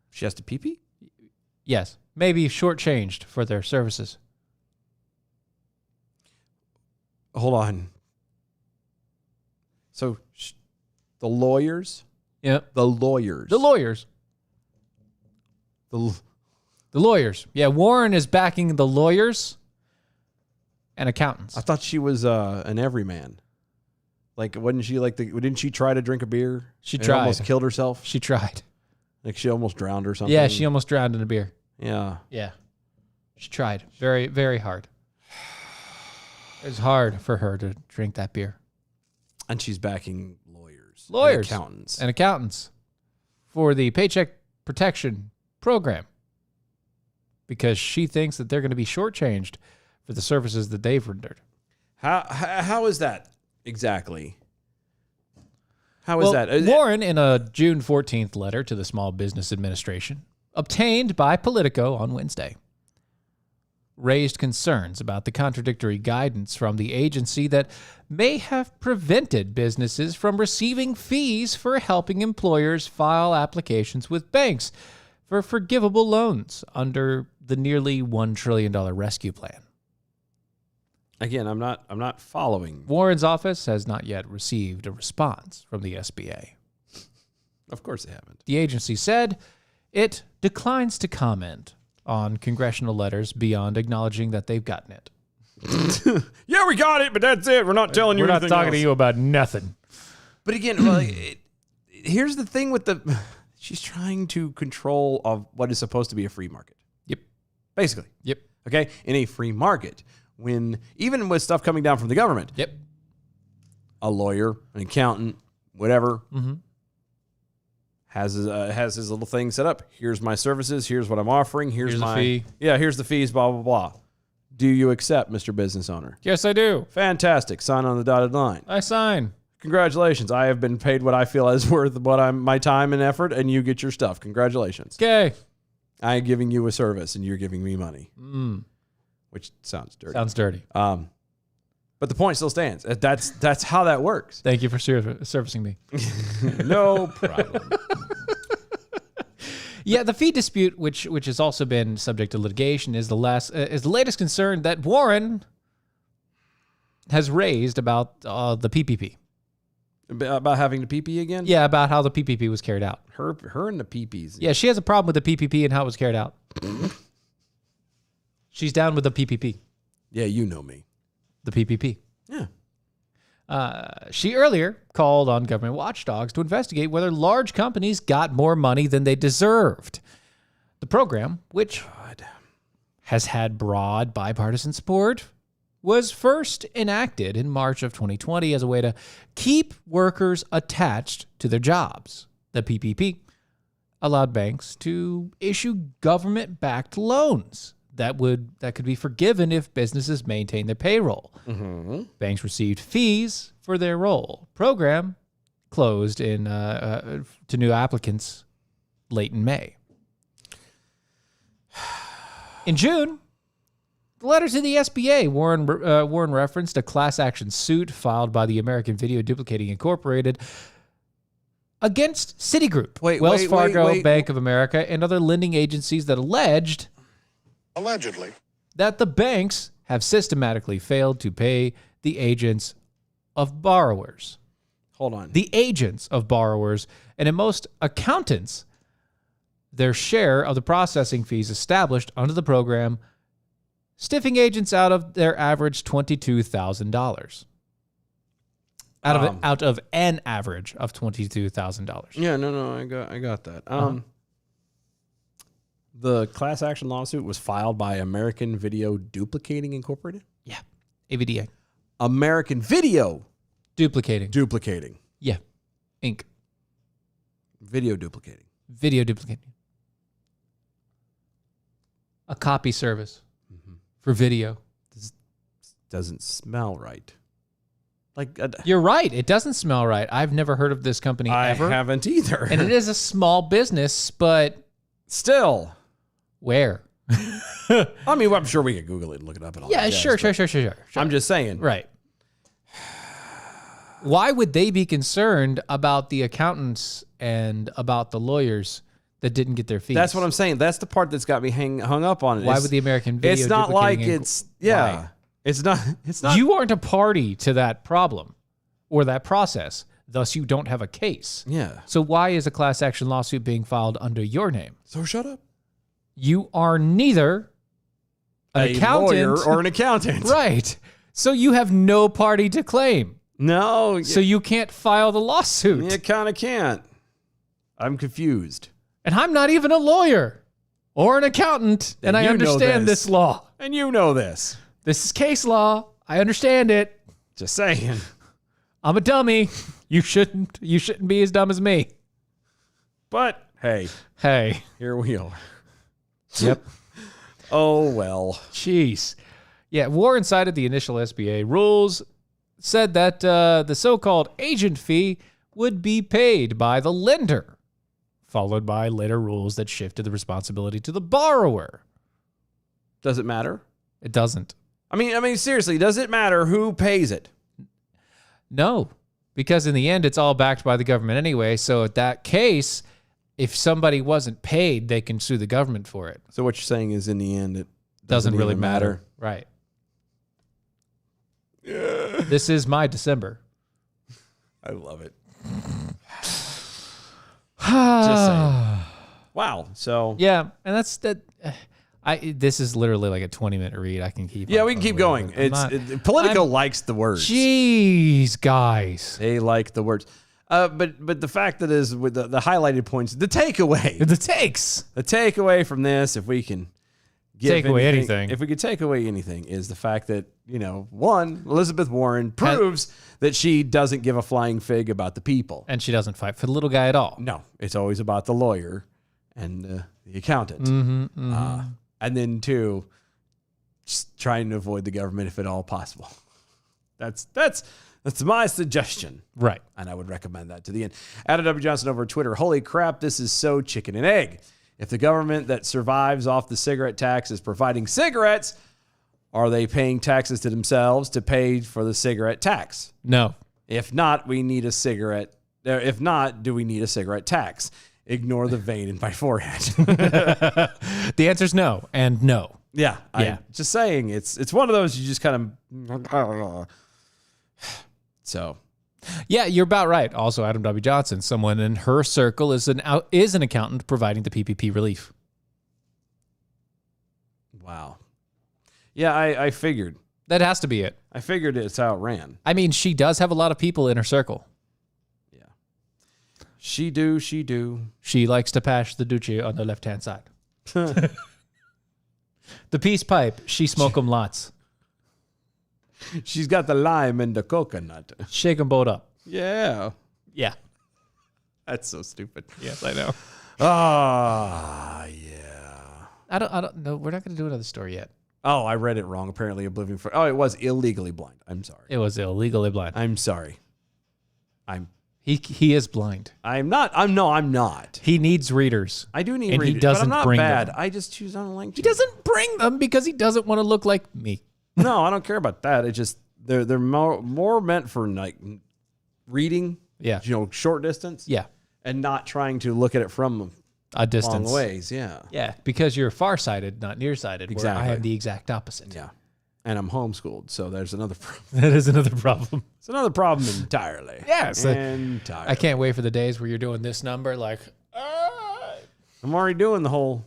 She has to PP? Yes. Maybe shortchanged for their services. Hold on. So the lawyers? Yep. The lawyers. The lawyers. The lawyers. Yeah, Warren is backing the lawyers and accountants. I thought she was an everyman. Like, wasn't she didn't she try to drink a beer? She tried. Almost killed herself? She tried. Like she almost drowned or something? Yeah, she almost drowned in a beer. Yeah. Yeah. She tried. Very, very hard. It was hard for her to drink that beer. And she's backing lawyers. Lawyers. And accountants. For the Paycheck Protection Program. Because she thinks that they're going to be shortchanged for the services that they've rendered. How is that exactly? How is that? Warren, in a June 14th letter to the Small Business Administration, obtained by Politico on Wednesday, raised concerns about the contradictory guidance from the agency that may have prevented businesses from receiving fees for helping employers file applications with banks for forgivable loans under the nearly $1 trillion rescue plan. Again, I'm not following. Warren's office has not yet received a response from the SBA. Of course they haven't. The agency said it declines to comment on congressional letters beyond acknowledging that they've gotten it. Yeah, we got it, but that's it. We're not telling you We're not anything talking else. to you about nothing. But again, here's the thing with she's trying to control of what is supposed to be a free market. Yep. Basically. Yep. Okay? In a free market, even with stuff coming down from the government, Yep. a lawyer, an accountant, whatever, Mm-hmm. has his little thing set up. Here's my services. Here's what I'm offering. Here's the my fee. Yeah, here's the fees, blah, blah, blah. Do you accept, Mr. Business Owner? Yes, I do. Fantastic. Sign on the dotted line. I sign. Congratulations. I have been paid what I feel is worth my time and effort, and you get your stuff. Congratulations. Okay. I am giving you a service, and you're giving me money. Which sounds dirty. Sounds dirty. But the point still stands. That's how that works. Thank you for servicing me. No problem. Yeah, the fee dispute, which has also been subject to litigation, is the latest concern that Warren has raised about the PPP. About having to pee again? Yeah, about how the PPP was carried out. Her and the peepees. Yeah, she has a problem with the PPP and how it was carried out. She's down with the PPP. Yeah, you know me. The PPP. Yeah. She earlier called on government watchdogs to investigate whether large companies got more money than they deserved. The program, which has had broad bipartisan support, was first enacted in March of 2020 as a way to keep workers attached to their jobs. The PPP allowed banks to issue government-backed loans that could be forgiven if businesses maintain their payroll. Mm-hmm. Banks received fees for their role. Program closed to new applicants late in May. In June, the letter to the SBA, Warren referenced a class action suit filed by the American Video Duplicating Incorporated against Citigroup, Wells Fargo, Bank of America, and other lending agencies that allegedly, that the banks have systematically failed to pay the agents of borrowers. Hold on. The agents of borrowers, and in most accountants, their share of the processing fees established under the program, stiffing agents out of their average $22,000. Out of an average of $22,000. Yeah, no, I got that. The class action lawsuit was filed by American Video Duplicating Incorporated? Yeah. AVDA. American Video Duplicating. Yeah. Inc. Video duplicating. Video duplicating. A copy service for video. This doesn't smell right. You're right. It doesn't smell right. I've never heard of this company ever. I haven't either. And it is a small business, but still. Where? I mean, I'm sure we could Google it and look it up. And all yeah, that jazz, sure. I'm just saying. Right. Why would they be concerned about the accountants and about the lawyers that didn't get their fees? That's what I'm saying. That's the part that's got me hung up on it. Why would the American Video It's not like Duplicating it's yeah. Why? It's not. You aren't a party to that problem or that process. Thus, you don't have a case. Yeah. So why is a class action lawsuit being filed under your name? So shut up. You are neither an accountant lawyer or an accountant. Right. So you have no party to claim. No. So you can't file the lawsuit. You kind of can't. I'm confused. And I'm not even a lawyer or an accountant, and I understand this law. And you know this. This is case law. I understand it. Just saying. I'm a dummy. You shouldn't be as dumb as me. But hey, here we are. Yep. Oh well. Jeez. Yeah, Warren cited the initial SBA rules, said that the so-called agent fee would be paid by the lender, followed by later rules that shifted the responsibility to the borrower. Does it matter? It doesn't. I mean, seriously, does it matter who pays it? No, because in the end, it's all backed by the government anyway. So in that case, if somebody wasn't paid, they can sue the government for it. So what you're saying is, in the end, it Doesn't really even matter. Right. This is my December. I love it. Just saying. Wow. So Yeah, and that's that. This is literally like a 20-minute read. I can keep. yeah, on we can keep going. going. Politico likes the words. Jeez, guys. They like the words. But the fact that is with the highlighted points, the takeaway, The takes. the takeaway from this, if we can Take away anything. if we could take away anything, is the fact that, one, Elizabeth Warren proves that she doesn't give a flying fig about the people. And she doesn't fight for the little guy at all. No, it's always about the lawyer and the accountant. And then two, just trying to avoid the government if at all possible. That's my suggestion. Right. And I would recommend that to the end. Adam W. Johnson over Twitter. Holy crap, this is so chicken and egg. If the government that survives off the cigarette tax is providing cigarettes, are they paying taxes to themselves to pay for the cigarette tax? No. If not, we need a cigarette. If not, do we need a cigarette tax? Ignore the vein in my forehead. The answer's no and no. Yeah. Yeah. I'm just saying, it's one of those you just kind of. So. Yeah, you're about right. Also, Adam W. Johnson, someone in her circle is an accountant providing the PPP relief. Wow. Yeah, I figured. That has to be it. I figured it's how it ran. I mean, she does have a lot of people in her circle. Yeah. She do. She likes to pass the Duce on the left-hand side. The peace pipe, she smoke them lots. She's got the lime and the coconut. Shake them both up. Yeah. Yeah. That's so stupid. Yes, I know. Yeah. I don't know. We're not going to do another story yet. Oh, I read it wrong. Apparently, Oblivion for. Oh, it was illegally blind. I'm sorry. It was illegally blind. I'm sorry. He is blind. I'm not. I'm not. He needs readers. I do need And he readers, doesn't but I'm not bring bad. them. I just choose not to like. He doesn't bring them because he doesn't want to look like me. No, I don't care about that. It just they're more meant for like reading. Yeah. Short distance. Yeah. And not trying to look at it from A distance. long ways. Yeah. Yeah, because you're farsighted, not nearsighted. Exactly. Where I have the exact opposite. Yeah. And I'm homeschooled, so there's another problem. That is another problem. It's another problem entirely. Yeah, so entirely. I can't wait for the days where you're doing this number like, I'm already doing the whole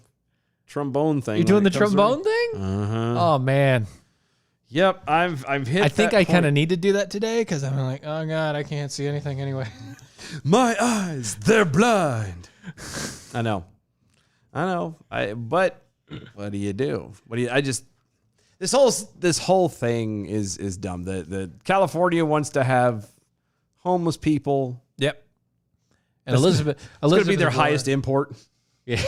trombone thing. you're doing the trombone thing? Uh-huh. Oh man. Yep, I've hit. I think that I kind of point. need to do that today because I'm like, oh god, I can't see anything anyway. My eyes, they're blind. I know. But what do you do? This whole thing is dumb. The California wants to have homeless people. Yep. And Elizabeth It's going to be their Warren- highest import. Yeah.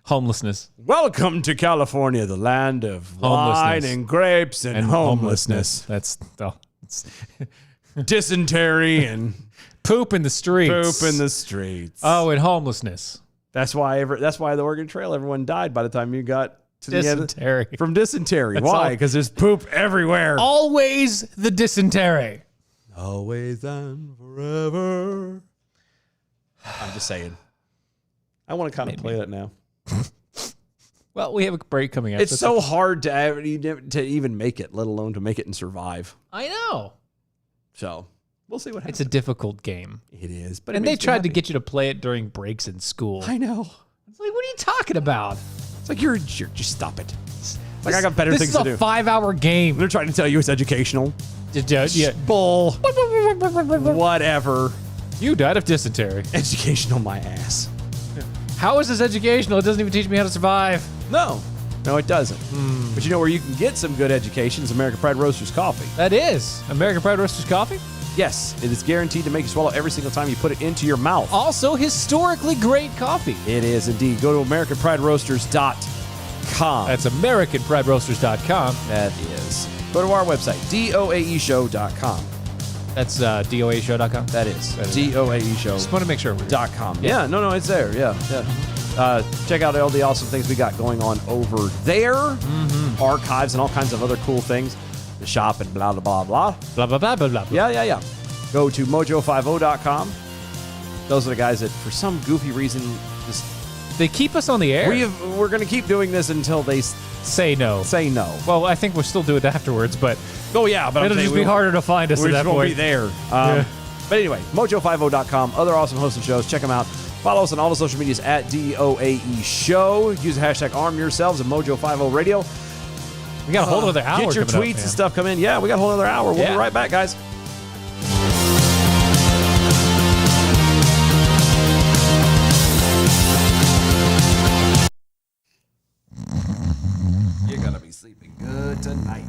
Homelessness. Welcome to California, the land of wine Homelessness. and grapes and homelessness. That's Dysentery and poop in the streets. poop in the streets. Oh, and homelessness. That's why the Oregon Trail, everyone died by the time you got to the Dysentery. end from dysentery. That's Why? all. Because there's poop everywhere. Always the dysentery. Always and forever. I'm just saying. I want to kind of play that now. Well, we have a break coming up. It's so hard to even make it, let alone to make it and survive. I know. So we'll see what happens. It's a difficult game. It is, but And they tried to get you to play it during breaks in school. I know. It's like, what are you talking about? It's like you're a jerk. Just stop it. Like I got better things to do. This is a 5-hour game. They're trying to tell you it's educational. Yeah. Bull. Whatever. You died of dysentery. Educational, my ass. How is this educational? It doesn't even teach me how to survive. No, it doesn't. But you know where you can get some good education is American Pride Roasters coffee. That is American Pride Roasters coffee. Yes, it is guaranteed to make you swallow every single time you put it into your mouth. Also, historically great coffee. It is indeed. Go to AmericanPrideRoasters.com. That's AmericanPrideRoasters.com. That is. Go to our website, doaeshow.com. That's DOAShow.com. That is DOAEshow.com. Just want to make sure. Yeah, no, it's there. Yeah. Check out all the awesome things we got going on over there. Archives and all kinds of other cool things. The shop and blah, blah, blah, blah. Blah, blah, blah, blah, blah. Yeah. Go to mojo50.com. Those are the guys that, for some goofy reason, just... They keep us on the air. We're going to keep doing this until they say no. Say no. Well, I think we'll still do it afterwards, but... Oh, yeah. But it'll just be harder to find us at that point. We won't be there. But anyway, mojo50.com. Other awesome hosts and shows. Check them out. Follow us on all the social medias at DOAE Show. Use the hashtag arm yourselves at Mojo50 Radio. We got a whole other hour. Get your tweets and stuff come in. Yeah, we got a whole other hour. We'll be right back, guys. You're going to be sleeping good tonight.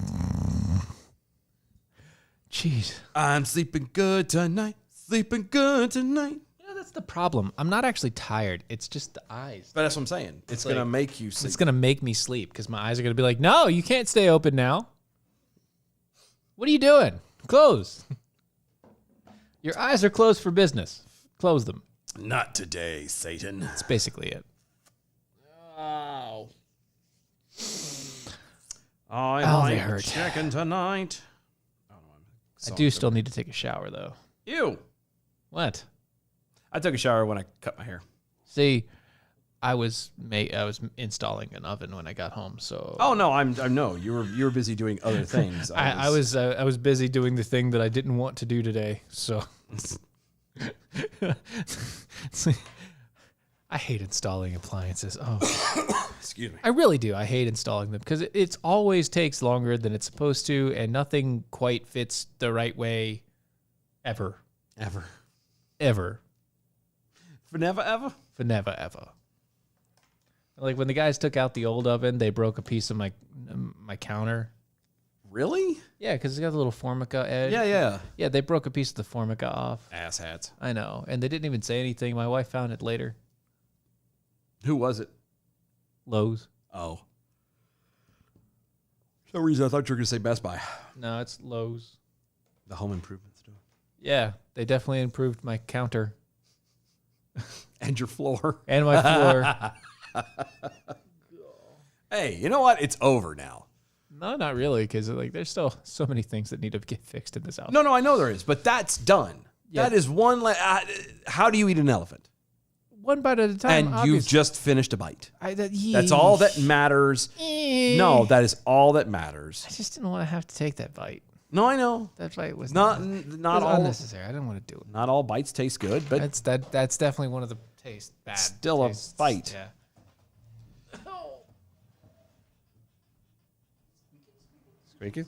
Jeez. I'm sleeping good tonight. Sleeping good tonight. That's the problem. I'm not actually tired. It's just the eyes. But that's what I'm saying. It's going to make you sleep. It's going to make me sleep because my eyes are going to be like, no, you can't stay open now. What are you doing? Close. Your eyes are closed for business. Close them. Not today, Satan. That's basically it. Oh. They hurt. Checking tonight. I do still need to take a shower, though. Ew. What? I took a shower when I cut my hair. See, I was installing an oven when I got home. So. Oh no, no. You were busy doing other things. I was busy doing the thing that I didn't want to do today. So. I hate installing appliances. Oh, excuse me. I really do. I hate installing them because it always takes longer than it's supposed to, and nothing quite fits the right way, ever. For never ever. Like when the guys took out the old oven, they broke a piece of my counter. Really? Yeah, because it's got a little formica edge. Yeah, they broke a piece of the formica off. Asshats. I know, and they didn't even say anything. My wife found it later. Who was it? Lowe's. Oh. For some reason I thought you were going to say Best Buy. No, it's Lowe's. The home improvement store. Yeah, they definitely improved my counter. And your floor. And my floor. Hey, you know what? It's over now. No, not really, because like there's still so many things that need to get fixed in this house. No, I know there is, but that's done. Yeah. That is one. How do you eat an elephant? One bite at a time. And obviously. You've just finished a bite. That's all that matters. No, that is all that matters. I just didn't want to have to take that bite. No, I know. That bite was not all unnecessary. I didn't want to do it. Not all bites taste good, but that's definitely one of the taste bad. Still tastes. A bite. Yeah. Squeaky.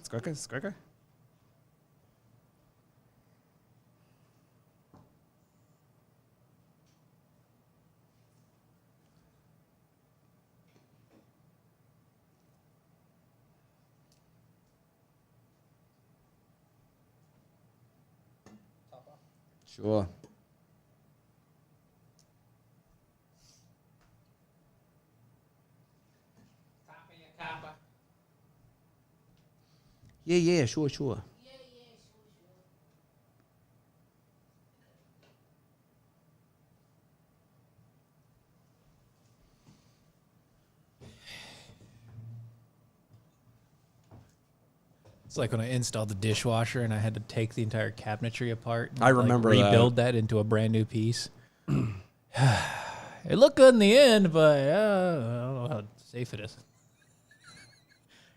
Sure. Yeah, sure. It's like when I installed the dishwasher and I had to take the entire cabinetry apart. And I remember rebuild that into a brand new piece. It looked good in the end, but I don't know how safe it is.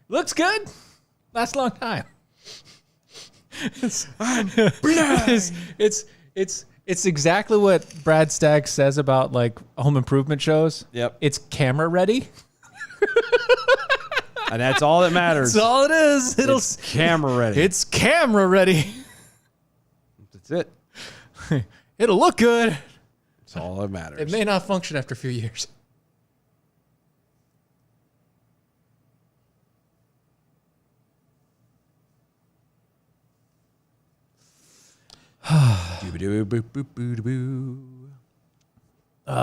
Looks good. Lasts a long time. It's exactly what Brad Staggs says about like home improvement shows. Yep. It's camera ready. And that's all that matters. That's all it is. It's camera ready. It's camera ready. That's it. It'll look good. That's all that matters. It may not function after a few years. Oh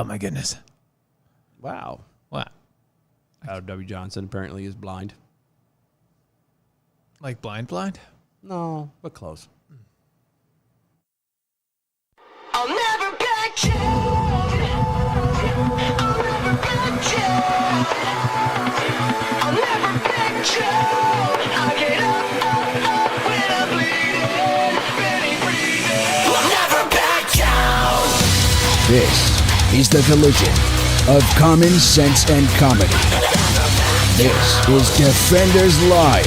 my goodness. Wow. What? Adam W. Johnson apparently is blind. Like blind? No, but close. I'll never back down. I get up when I'm bleeding, barely breathing. I'll never back down. This is the collision of common sense and comedy. This is Defenders Live.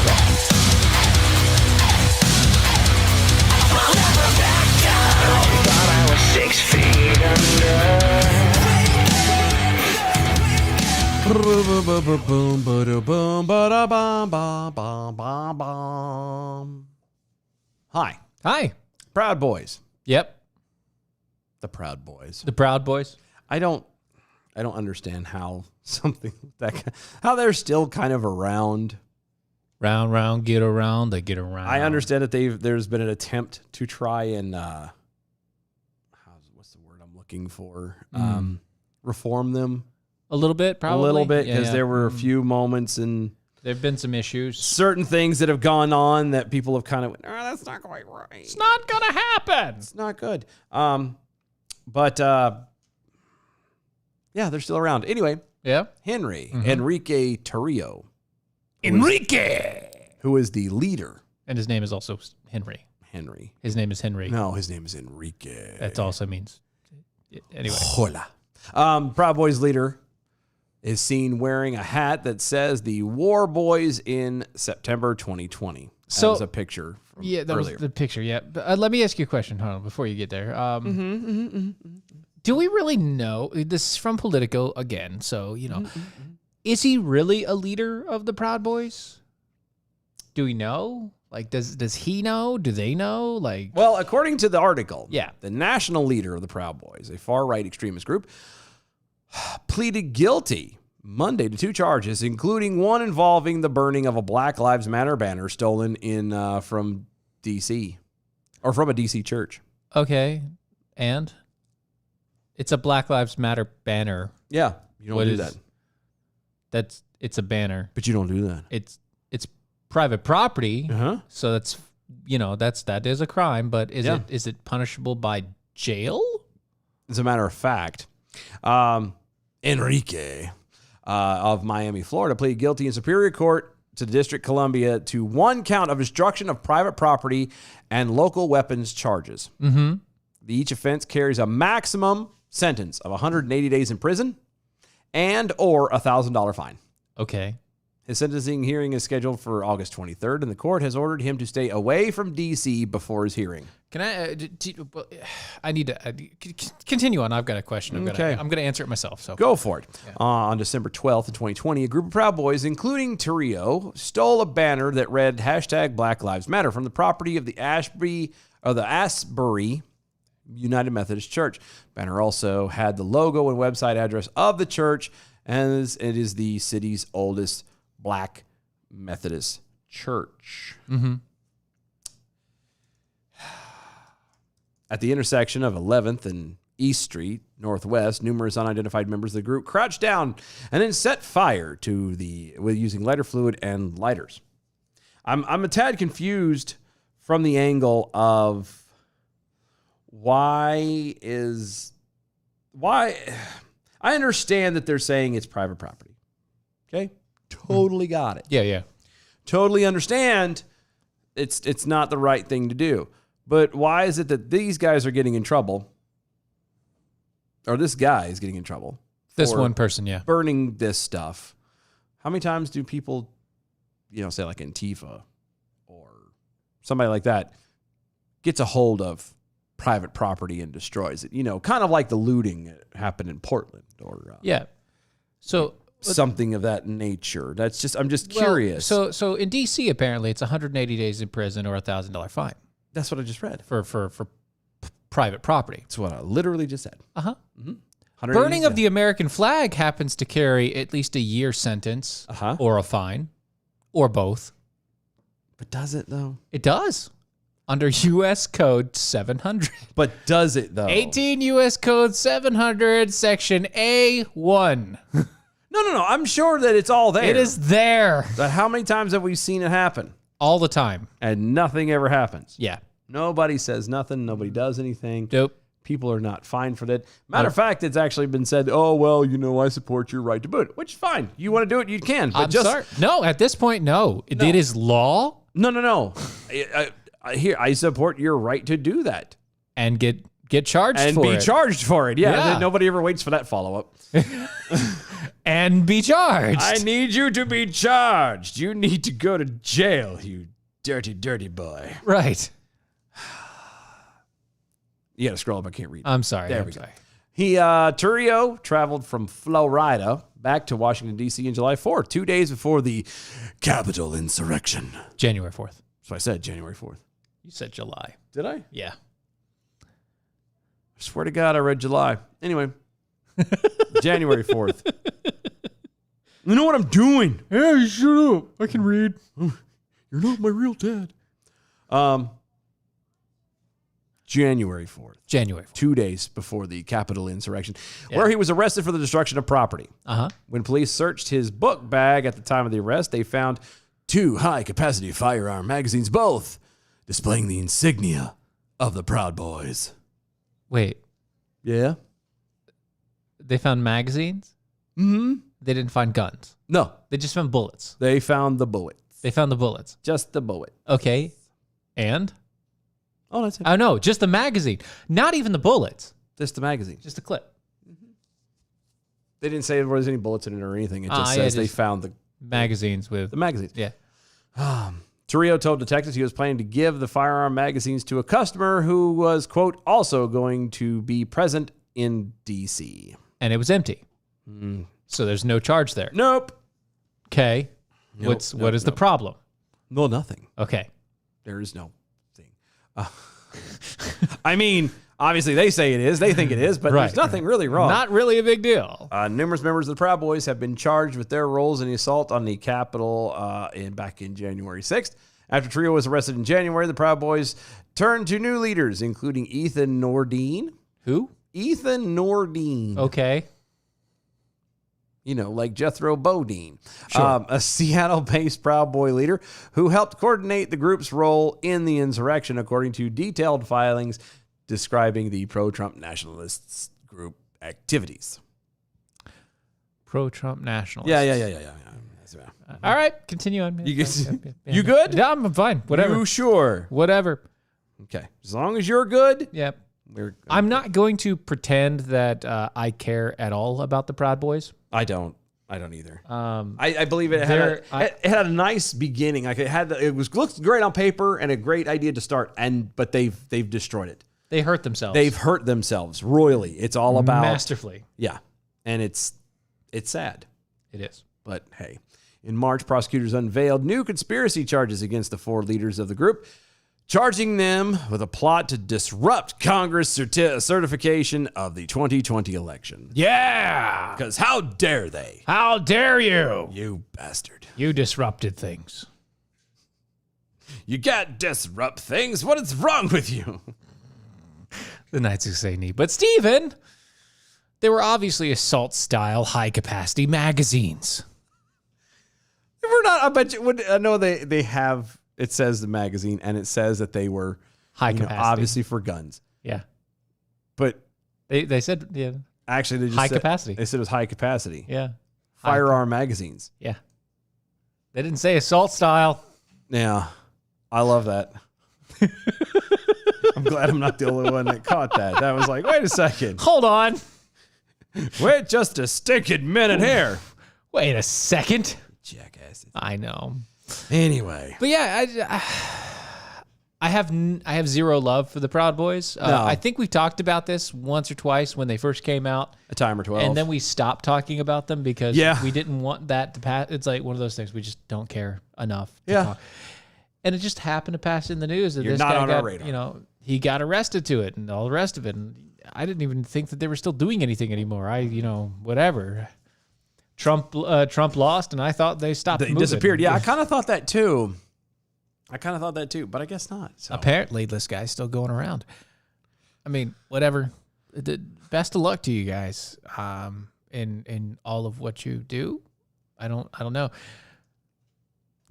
Thought I was 6 feet Hi, Hi. Proud Boys. Yep. The Proud Boys. The Proud Boys. I don't understand how something how they're still kind of around. Round, round, get around, they get around. I understand that there's been an attempt to try and what's the word I'm looking for? Reform them A little bit, probably. a little bit Yeah, because yeah. there were a few moments and There have been some issues. certain things that have gone on that people have kind of went, that's not quite right. It's not going to happen. It's not good. But yeah, they're still around. Anyway, Yeah. Enrique Tarrio, Enrique. who is the leader. And his name is also Henry. Henry. His name is Henry. No, his name is Enrique. That also means. Anyway. Hola. Proud Boys leader is seen wearing a hat that says the War Boys in September 2020. So- That was a picture from Yeah, that earlier. was the picture. Yeah. But, let me ask you a question, hold on, before you get there. Do we really know? This is from Politico again. So, is he really a leader of the Proud Boys? Do we know? Like, does he know? Do they know? Like, Well, according to the article, Yeah. the national leader of the Proud Boys, a far-right extremist group, pleaded guilty Monday to 2 charges, including one involving the burning of a Black Lives Matter banner stolen from D.C. or from a D.C. church. okay, and it's a Black Lives Matter banner. Yeah, you don't What do is- that. It's a banner. But you don't do that. It's private property. Uh-huh. So that is a crime, but Yeah. is it punishable by jail? As a matter of fact, Enrique of Miami, Florida, pleaded guilty in Superior Court to the District of Columbia to one count of destruction of private property and local weapons charges. Mm-hmm. Each offense carries a maximum sentence of 180 days in prison and or a $1,000 fine. Okay. His sentencing hearing is scheduled for August 23rd, and the court has ordered him to stay away from D.C. before his hearing. Can I? I need to continue on. I've got a question. Okay. I'm gonna answer it myself. So Go for it. On December 12th of 2020, a group of Proud Boys, including Tarrio, stole a banner that read #Black Lives Matter from the property of the Asbury United Methodist Church. Banner also had the logo and website address of the church, and it is the city's oldest Black Methodist church. Mm-hmm. At the intersection of 11th and East Street, Northwest, numerous unidentified members of the group crouched down and then set fire to with using lighter fluid and lighters. I'm a tad confused from the angle of why I understand that they're saying it's private property. Okay? Totally got it. yeah. Totally understand it's not the right thing to do. But why is it that these guys are getting in trouble? Or this guy is getting in trouble. This for one person, yeah. burning this stuff. How many times do people, say like Antifa or somebody like that gets a hold of private property and destroys it? Kind of like the looting that happened in Portland or Yeah. So something of that nature. I'm just curious. So in DC, apparently, it's 180 days in prison or a $1,000 fine That's what I just read. for private property. That's what I literally just said. Uh-huh. 180 Burning of the American flag happens to carry at least a year sentence Uh-huh. or a fine or both. But does it though? It does. Under U.S. Code 700. But does it though? 18 U.S. Code 700, Section A1. No. I'm sure that it's all there. It is there But how many times have we seen it happen? all the time. And nothing ever happens. Yeah. Nobody says nothing. Nobody does anything. Nope. People are not fined for that. Matter of fact, it's actually been said, oh, well, I support your right to boot, which is fine. You want to do it, you can. But I'm sorry. No, at this point, no. It is law. No. I support your right to do that. And get charged And for be it. charged for it. Yeah. Yeah. Nobody ever waits for that follow-up. And be charged. I need you to be charged. You need to go to jail, you dirty, dirty boy. Right. You got to scroll up. I can't read. I'm sorry. There I'm we go. sorry. Turrio traveled from Florida back to Washington, D.C. on July 4th, 2 days before the Capitol insurrection. January 4th. So I said January 4th. You said July. Did I? Yeah. I swear to God, I read July. Anyway, January 4th. You know what I'm doing? Hey, shut up. I can read. You're not my real dad. January 4th. January 4th. 2 days before the Capitol insurrection, where he was arrested for the destruction of property. Uh-huh. When police searched his book bag at the time of the arrest, they found 2 high-capacity firearm magazines, both displaying the insignia of the Proud Boys. Wait, Yeah? they found magazines? Mm-hmm. They didn't find guns. No, They just found bullets. they found the bullets. They found the bullets. Just the bullet. Okay. And? Oh, that's it. Oh, no, just the magazine. Not even the bullets. Just the magazine. Just a clip. They didn't say there was any bullets in it or anything. It just yeah, says they just- found the Magazines with... magazines. Yeah. Torrio told detectives he was planning to give the firearm magazines to a customer who was, quote, also going to be present in D.C. And it was empty. So there's no charge there. Nope. Okay. What is the problem? No, nothing. Okay. There is no thing. I mean, obviously they say it is. They think it is, but Right. there's nothing really wrong. Not really a big deal. Numerous members of the Proud Boys have been charged with their roles in the assault on the Capitol back in January 6th. After Trio was arrested in January, the Proud Boys turned to new leaders, including Ethan Nordine. Who? Ethan Nordine. Okay. Like Jethro Bodine, Sure. a Seattle-based Proud Boy leader who helped coordinate the group's role in the insurrection, according to detailed filings describing the pro-Trump nationalists group activities. Pro-Trump nationalists. Yeah. All right. Continue on. You good? Yeah, I'm fine. Whatever. You sure? Whatever. Okay. As long as you're good. Yep. We're, I'm not going to pretend that I care at all about the Proud Boys. I don't either. Um, I believe it had it had a nice beginning. Like it looked great on paper and a great idea to start. But they've destroyed it. they hurt themselves. They've hurt themselves royally. It's all about masterfully. Yeah, and it's sad. It is. But hey, in March, prosecutors unveiled new conspiracy charges against the 4 leaders of the group, charging them with a plot to disrupt Congress certification of the 2020 election. Yeah. Because how dare they? How dare you? You bastard. You disrupted things. You can't disrupt things. What is wrong with you? The Knights Who Say Knee. But Stephen, they were obviously assault-style, high-capacity magazines. We're not. I bet you would. I know they have. It says the magazine, and it says that they were High capacity. obviously for guns. Yeah. But They said, yeah. actually, they just High said, capacity. They said it was high capacity. Yeah. Firearm magazines. Yeah. They didn't say assault style. Yeah, I love that. I'm glad I'm not the only one that caught that. That was like, wait a second. Hold on. Wait just a stinking minute here. Wait a second. Jackasses. I know. Anyway. But yeah, I have zero love for the Proud Boys. No. I think we talked about this once or twice when they first came out. A time or 12. And then we stopped talking about them because we didn't want that to pass. It's like one of those things we just don't care enough to talk. And it just happened to pass in the news that You're this not guy on got, our radar. he got arrested to it and all the rest of it. And I didn't even think that they were still doing anything anymore. Whatever. Trump lost, and I thought they stopped moving. Disappeared. Yeah, I kind of thought that too. But I guess not. So. Apparently, this guy's still going around. I mean, whatever. Best of luck to you guys in all of what you do. I don't know.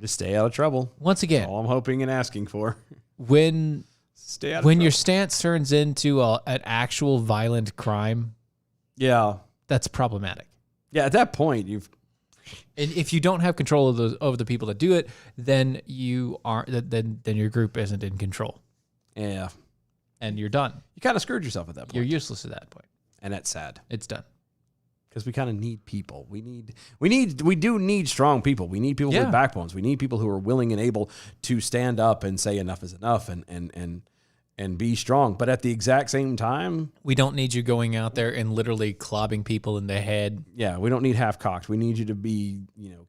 Just stay out of trouble. Once again, That's all I'm hoping and asking for. when Stay out of When trouble. your stance turns into an actual violent crime, Yeah. that's problematic. Yeah, at that point, you've... And if you don't have control of those over the people that do it, then you are then your group isn't in control, Yeah. and you're done. You kind of screwed yourself at that point. You're useless at that point. And that's sad. It's done. Because we kind of need people. We do need strong people. We need people Yeah. with backbones. We need people who are willing and able to stand up and say enough is enough and be strong. But at the exact same time, We don't need you going out there and literally clobbing people in the head. yeah, we don't need half-cocked. We need you to be,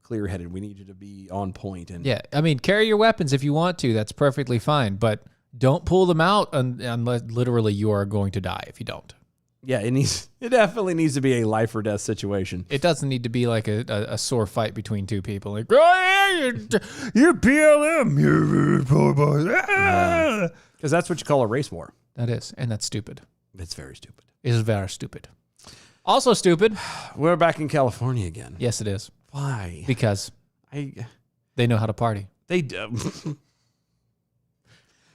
clear-headed. We need you to be on point. And Yeah, I mean, carry your weapons if you want to. That's perfectly fine. But don't pull them out unless literally you are going to die if you don't. yeah, it definitely needs to be a life or death situation. It doesn't need to be like a sore fight between two people. Like, oh, yeah, you're BLM. You're poor boys. Ah! Because that's what you call a race war. That is, and that's stupid. It's very stupid. It is very stupid. Also stupid. We're back in California again. Yes, it is. Why? Because They they know how to party. do.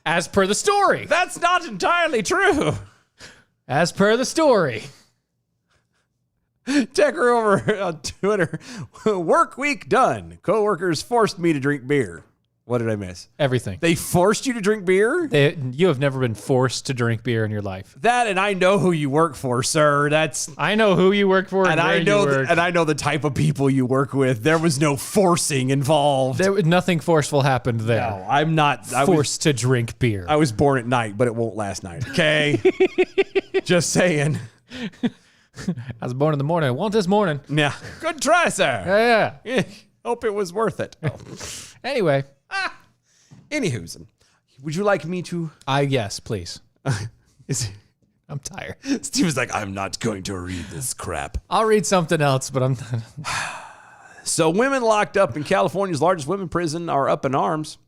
As per the story. That's not entirely true. As per the story. Tecker over on Twitter. Work week done. Coworkers forced me to drink beer. What did I miss? Everything. They forced you to drink beer? You have never been forced to drink beer in your life. That, and I know who you work for, sir. That's I know who you work for and where I know you work. and I know the type of people you work with. There was no forcing involved. Nothing forceful happened there. No, I'm not Forced to drink beer. I was born at night, but it won't last night. Okay? Just saying. I was born in the morning. I want this morning. Yeah. Good try, sir. Yeah. Hope it was worth it. Anyway, Anywho's, would you like me to? yes, please. Is I'm tired. Steve was like, I'm not going to read this crap. I'll read something else, but I'm So women locked up in California's largest women prison are up in arms.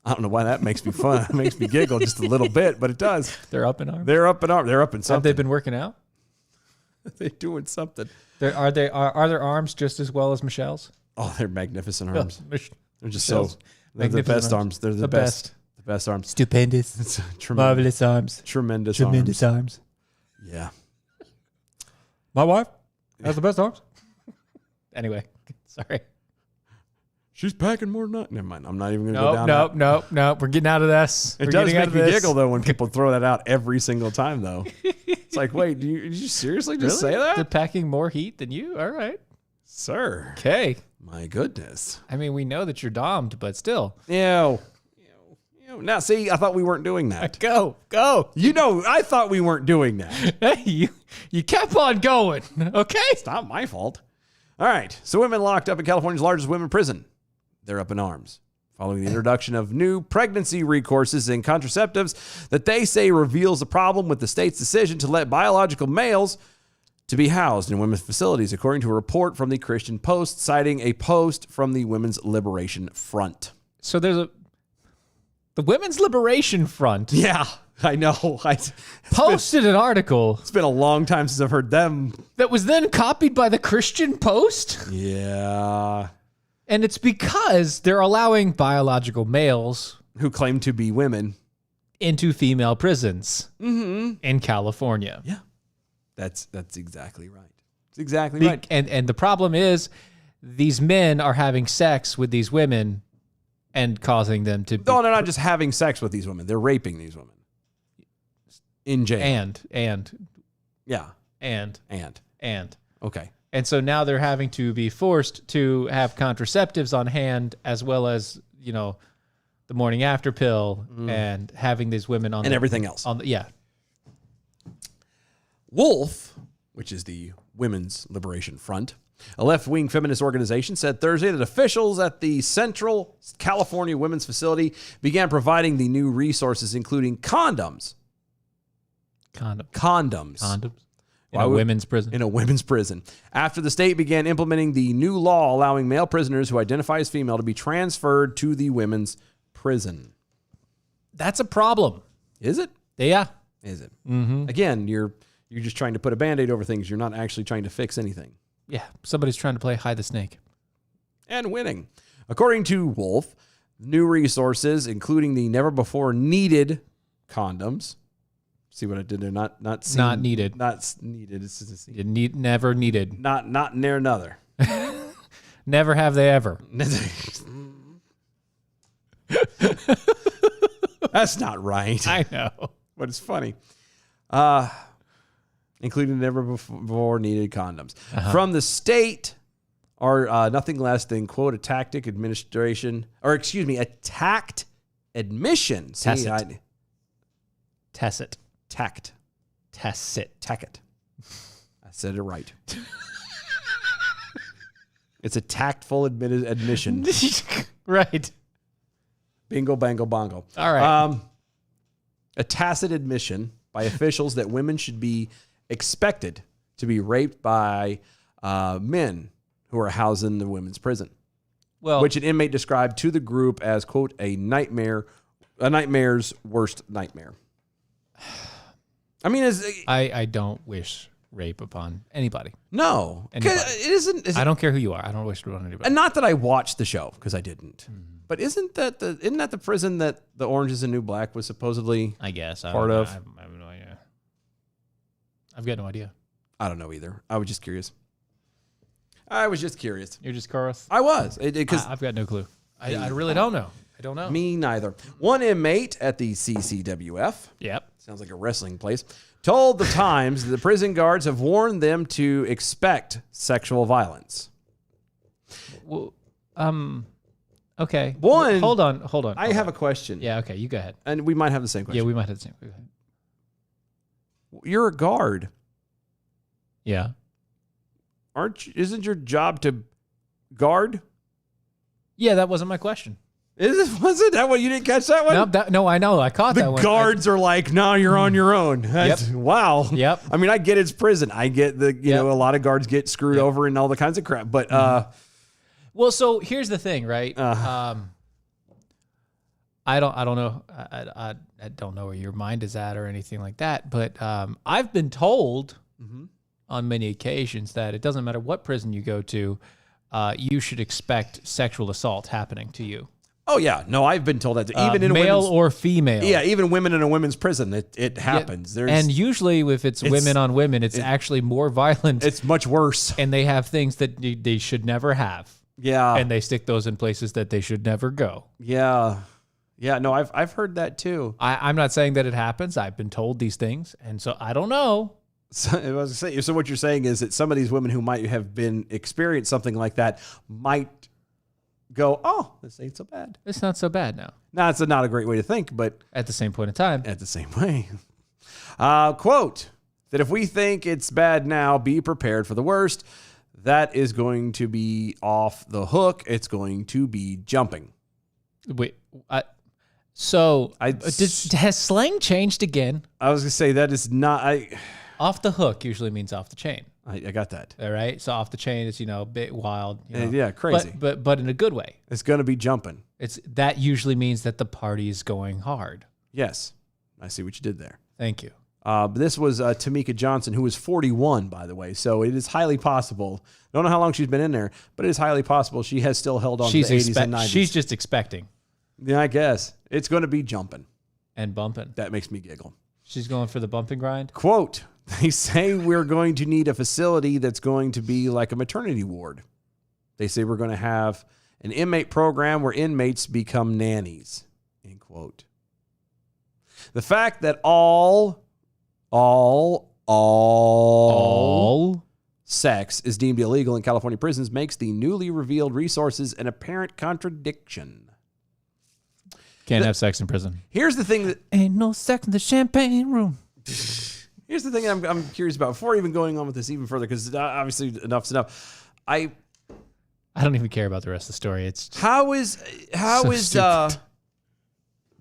I don't know why that makes me fun. It makes me giggle just a little bit, but it does. they're up in arms. They're up in arms. They're up in Have something. they been working out? They're doing something. Are their arms just as well as Michelle's? Oh, they're magnificent arms. They're just Michelle's so. They're the magnificent best arms. They're the best. The best arms. Stupendous. It's tremendous. arms. Tremendous arms. Yeah. My wife has the best arms. Anyway, sorry. She's packing more than that. Never mind. I'm not even going to go down that. Nope. We're getting out of this. It We're does getting out make of me this. giggle, though, when people throw that out every single time, though. It's like, wait, did you seriously just say that? They're packing more heat than you? All right. Sir. Okay. My goodness. I mean, we know that you're domed, but still. Ew. Now, see, I thought we weren't doing that. Go. I thought we weren't doing that. Hey, you kept on going. Okay. It's not my fault. All right. So women locked up in California's largest women prison. They're up in arms following the introduction of new pregnancy recourses and contraceptives that they say reveals a problem with the state's decision to let biological males to be housed in women's facilities, according to a report from the Christian Post, citing a post from the Women's Liberation Front. So there's the Women's Liberation Front Yeah, I know. posted an article It's been a long time since I've heard them. that was then copied by the Christian Post. Yeah. And it's because they're allowing biological males Who claim to be women. into female prisons in California. Yeah. That's exactly right. It's exactly right. And the problem is these men are having sex with these women and causing them to be, No, they're not just having sex with these women. They're raping these women. In jail. and And. Okay. And so now they're having to be forced to have contraceptives on hand, as well as, the morning after pill and having these women on And everything else. Yeah. Wolf, which is the Women's Liberation Front, a left-wing feminist organization, said Thursday that officials at the Central California Women's Facility began providing the new resources, including condoms. Condoms. In a women's prison. In a women's prison. After the state began implementing the new law allowing male prisoners who identify as female to be transferred to the women's prison. That's a problem. Is it? Yeah. Is it? Mm-hmm. Again, you're just trying to put a Band-Aid over things. You're not actually trying to fix anything. Yeah. Somebody's trying to play hide the snake. And winning. According to Wolf, new resources, including the never-before-needed condoms. See what I did there? Not needed. Not needed. It's Never needed. not near another. Never have they ever. That's not right. I know. But it's funny. Including never before needed condoms. From the state are nothing less than, quote, a tact admission. See, Tacit. tact. Tacit. Tacket. I said it right. It's a tactful admission. Right. Bingo, bango, bongo. All right. A tacit admission by officials that women should be expected to be raped by men who are housed in the women's prison. Well, Which an inmate described to the group as, quote, a nightmare's worst nightmare. I mean, I don't wish rape upon anybody. no. 'Cause Anybody. It isn't. I don't care who you are. I don't wish it on anybody. And not that I watched the show, because I didn't. But isn't that the prison that the Orange is the New Black was supposedly I guess. part of? I have no idea. I've got no idea. I don't know either. I was just curious. You're just curious? I was. Because I've got no clue. I really don't know. I don't know. me neither. One inmate at the CCWF, Yep. sounds like a wrestling place, told the Times that the prison guards have warned them to expect sexual violence. Well, okay. One- Hold on. I have a question. Yeah, okay. You go ahead. And we might have the same question. Yeah, we might have the same. Go ahead. You're a guard. Yeah. Isn't your job to guard? Yeah, that wasn't my question. Wasn't that what you didn't catch that one? No, I know. I caught that The one. guards are like, no, you're on your own. Wow. Yep. I mean, I get it's prison. I get you know, a lot of guards get screwed over and all the kinds of crap. But Well, so here's the thing, right? I don't know. I don't know where your mind is at or anything like that. But I've been told on many occasions that it doesn't matter what prison you go to, you should expect sexual assault happening to you. oh yeah, no, I've been told that even in male women's, or female. yeah, even women in a women's prison, it happens. And usually, if it's women on women, it's actually more violent. It's much worse. And they have things that they should never have. Yeah, And they stick those in places that they should never go. yeah. No, I've heard that too. I'm not saying that it happens. I've been told these things, and so I don't know. So, I was gonna say, so what you're saying is that some of these women who might have been experienced something like that might go, oh, this ain't so bad. It's not so bad now. Now, it's not a great way to think, but At the same point in time, at the same way. Quote, that if we think it's bad now, be prepared for the worst. That is going to be off the hook. It's going to be jumping. wait. Has slang changed again? I was going to say that is not, Off the hook usually means off the chain. I got that. All right. So off the chain is a bit wild. Yeah, crazy. But in a good way. It's going to be jumping. That usually means that the party is going hard. Yes. I see what you did there. Thank you. This was Tamika Johnson, who was 41, by the way. So it is highly possible. Don't know how long she's been in there, but it is highly possible she has still held on to the 80s and 90s. She's just expecting Yeah, I guess. It's going to be jumping. and bumping. That makes me giggle. She's going for the bumping grind. Quote, they say we're going to need a facility that's going to be like a maternity ward. They say we're going to have an inmate program where inmates become nannies. End quote. The fact that all sex is deemed illegal in California prisons makes the newly revealed resources an apparent contradiction. Can't have sex in prison. Here's the thing that Ain't no sex in the champagne room. Here's the thing I'm curious about before even going on with this even further, because obviously enough's enough. I don't even care about the rest of the story. It's how is stupid.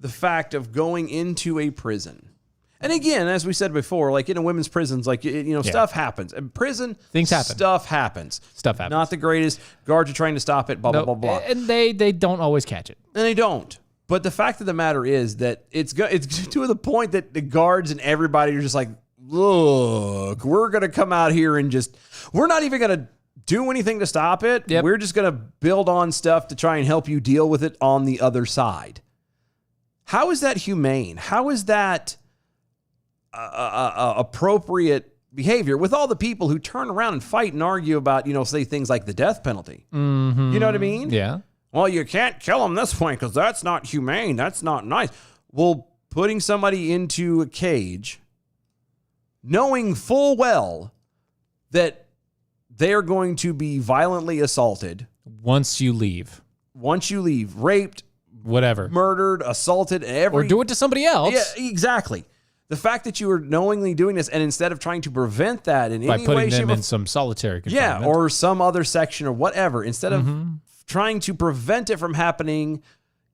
The fact of going into a prison, and again, as we said before, like in a women's prisons, like stuff happens. In prison, Things happen. Stuff happens. Stuff happens. Not the greatest. Guards are trying to stop it. Blah blah blah blah. And they don't always catch it. And they don't. But the fact of the matter is that it's to the point that the guards and everybody are just like, look, we're going to come out here and we're not even going to do anything to stop it. Yep. We're just going to build on stuff to try and help you deal with it on the other side. How is that humane? How is that appropriate behavior with all the people who turn around and fight and argue about, say things like the death penalty? Mm-hmm. You know what I mean? Yeah. Well, you can't kill them this way because that's not humane. That's not nice. Well, putting somebody into a cage, knowing full well that they're going to be violently assaulted Once you leave, raped, whatever, murdered, assaulted, or do it to somebody else. Yeah, exactly. The fact that you are knowingly doing this, and instead of trying to prevent that in by any putting way, shape, them in some solitary confinement. yeah, or some other section or whatever, instead of trying to prevent it from happening,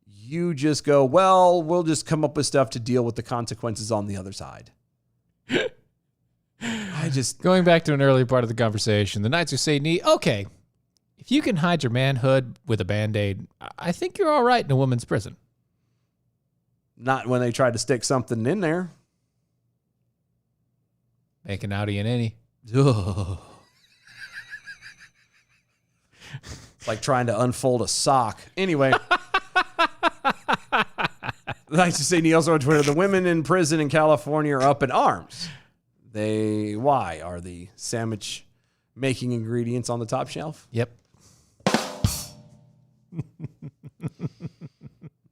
you just go, well, we'll just come up with stuff to deal with the consequences on the other side. Going back to an earlier part of the conversation, the Knights who say, okay, if you can hide your manhood with a Band-Aid, I think you're all right in a woman's prison. Not when they try to stick something in there. Make an outie in any. Ugh. It's like trying to unfold a sock. Anyway. Nice to say, Neil's on Twitter. The women in prison in California are up in arms. Why are the sandwich making ingredients on the top shelf? Yep.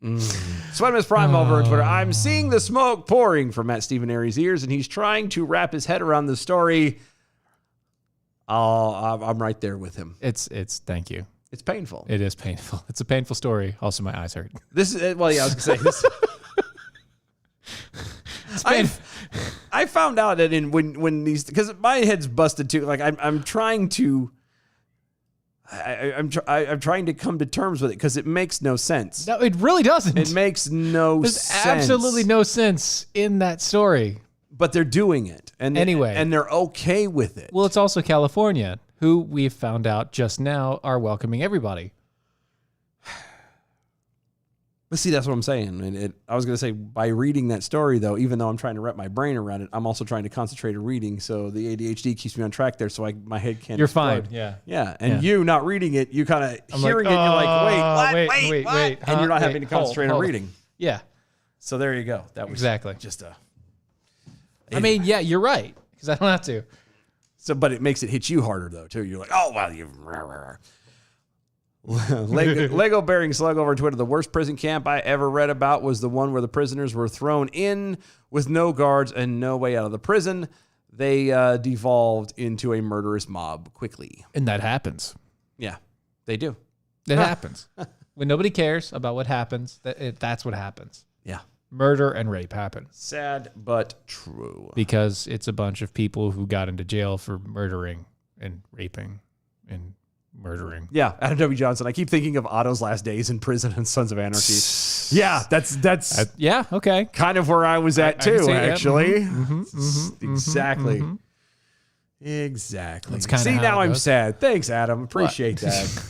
Sweatmas Prime over on Twitter. I'm seeing the smoke pouring from Matt Stephen Aries' ears, and he's trying to wrap his head around the story. I'm right there with him. Thank you. It's painful. It is painful. It's a painful story. Also, my eyes hurt. This is, well, yeah, I was going to say this. I found out that when these, because my head's busted too. Like I'm trying to, I'm trying to come to terms with it because it makes no sense. No, it really doesn't. It makes no There's sense. absolutely no sense in that story. But they're doing it, and they're okay with it. Well, it's also California, who we've found out just now are welcoming everybody. But see, that's what I'm saying. And I was going to say, by reading that story, though, even though I'm trying to wrap my brain around it, I'm also trying to concentrate on reading. So the ADHD keeps me on track there, so my head can't. You're explode. fine. Yeah. Yeah. And Yeah. you not reading it, you kind of hearing like, it, you're like, wait, what? wait, what? wait, And you're not huh? having to concentrate on Hold. reading. Yeah. So there you go. That was Exactly. just a. I mean, yeah, you're right, because I don't have to. So, but it makes it hit you harder though too. You're like, oh well, you. Lego bearing slug over Twitter. The worst prison camp I ever read about was the one where the prisoners were thrown in with no guards and no way out of the prison. They devolved into a murderous mob quickly. And that happens. Yeah, they do. It happens. When nobody cares about what happens, that's what happens. Yeah. Murder and rape happen. Sad but true. Because it's a bunch of people who got into jail for murdering and raping and murdering. Yeah, Adam W. Johnson. I keep thinking of Otto's last days in prison and Sons of Anarchy. Yeah, that's Yeah, okay. kind of where I was at I can too, see that. actually. Mm-hmm, Exactly. Exactly. That's kinda See, how now it I'm goes. sad. Thanks, Adam. Appreciate that.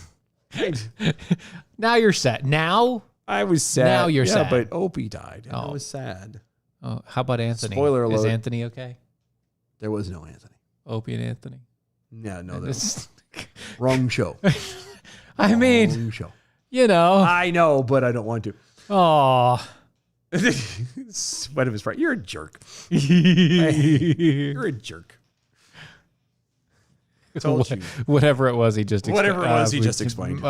Thanks. Now you're set. Now? I was sad. Now you're sad. But Opie died. And I Oh. was sad. Oh, how about Anthony? Spoiler Is alert. Anthony okay? There was no Anthony. Opie and Anthony? Yeah, no, that was This- wrong show. I mean, Wrong show. you know. I know, but I don't want to. Oh. Sweat of his pride. You're a jerk. You're a jerk. Told you. Whatever it was, he just Whatever it was, he just explained.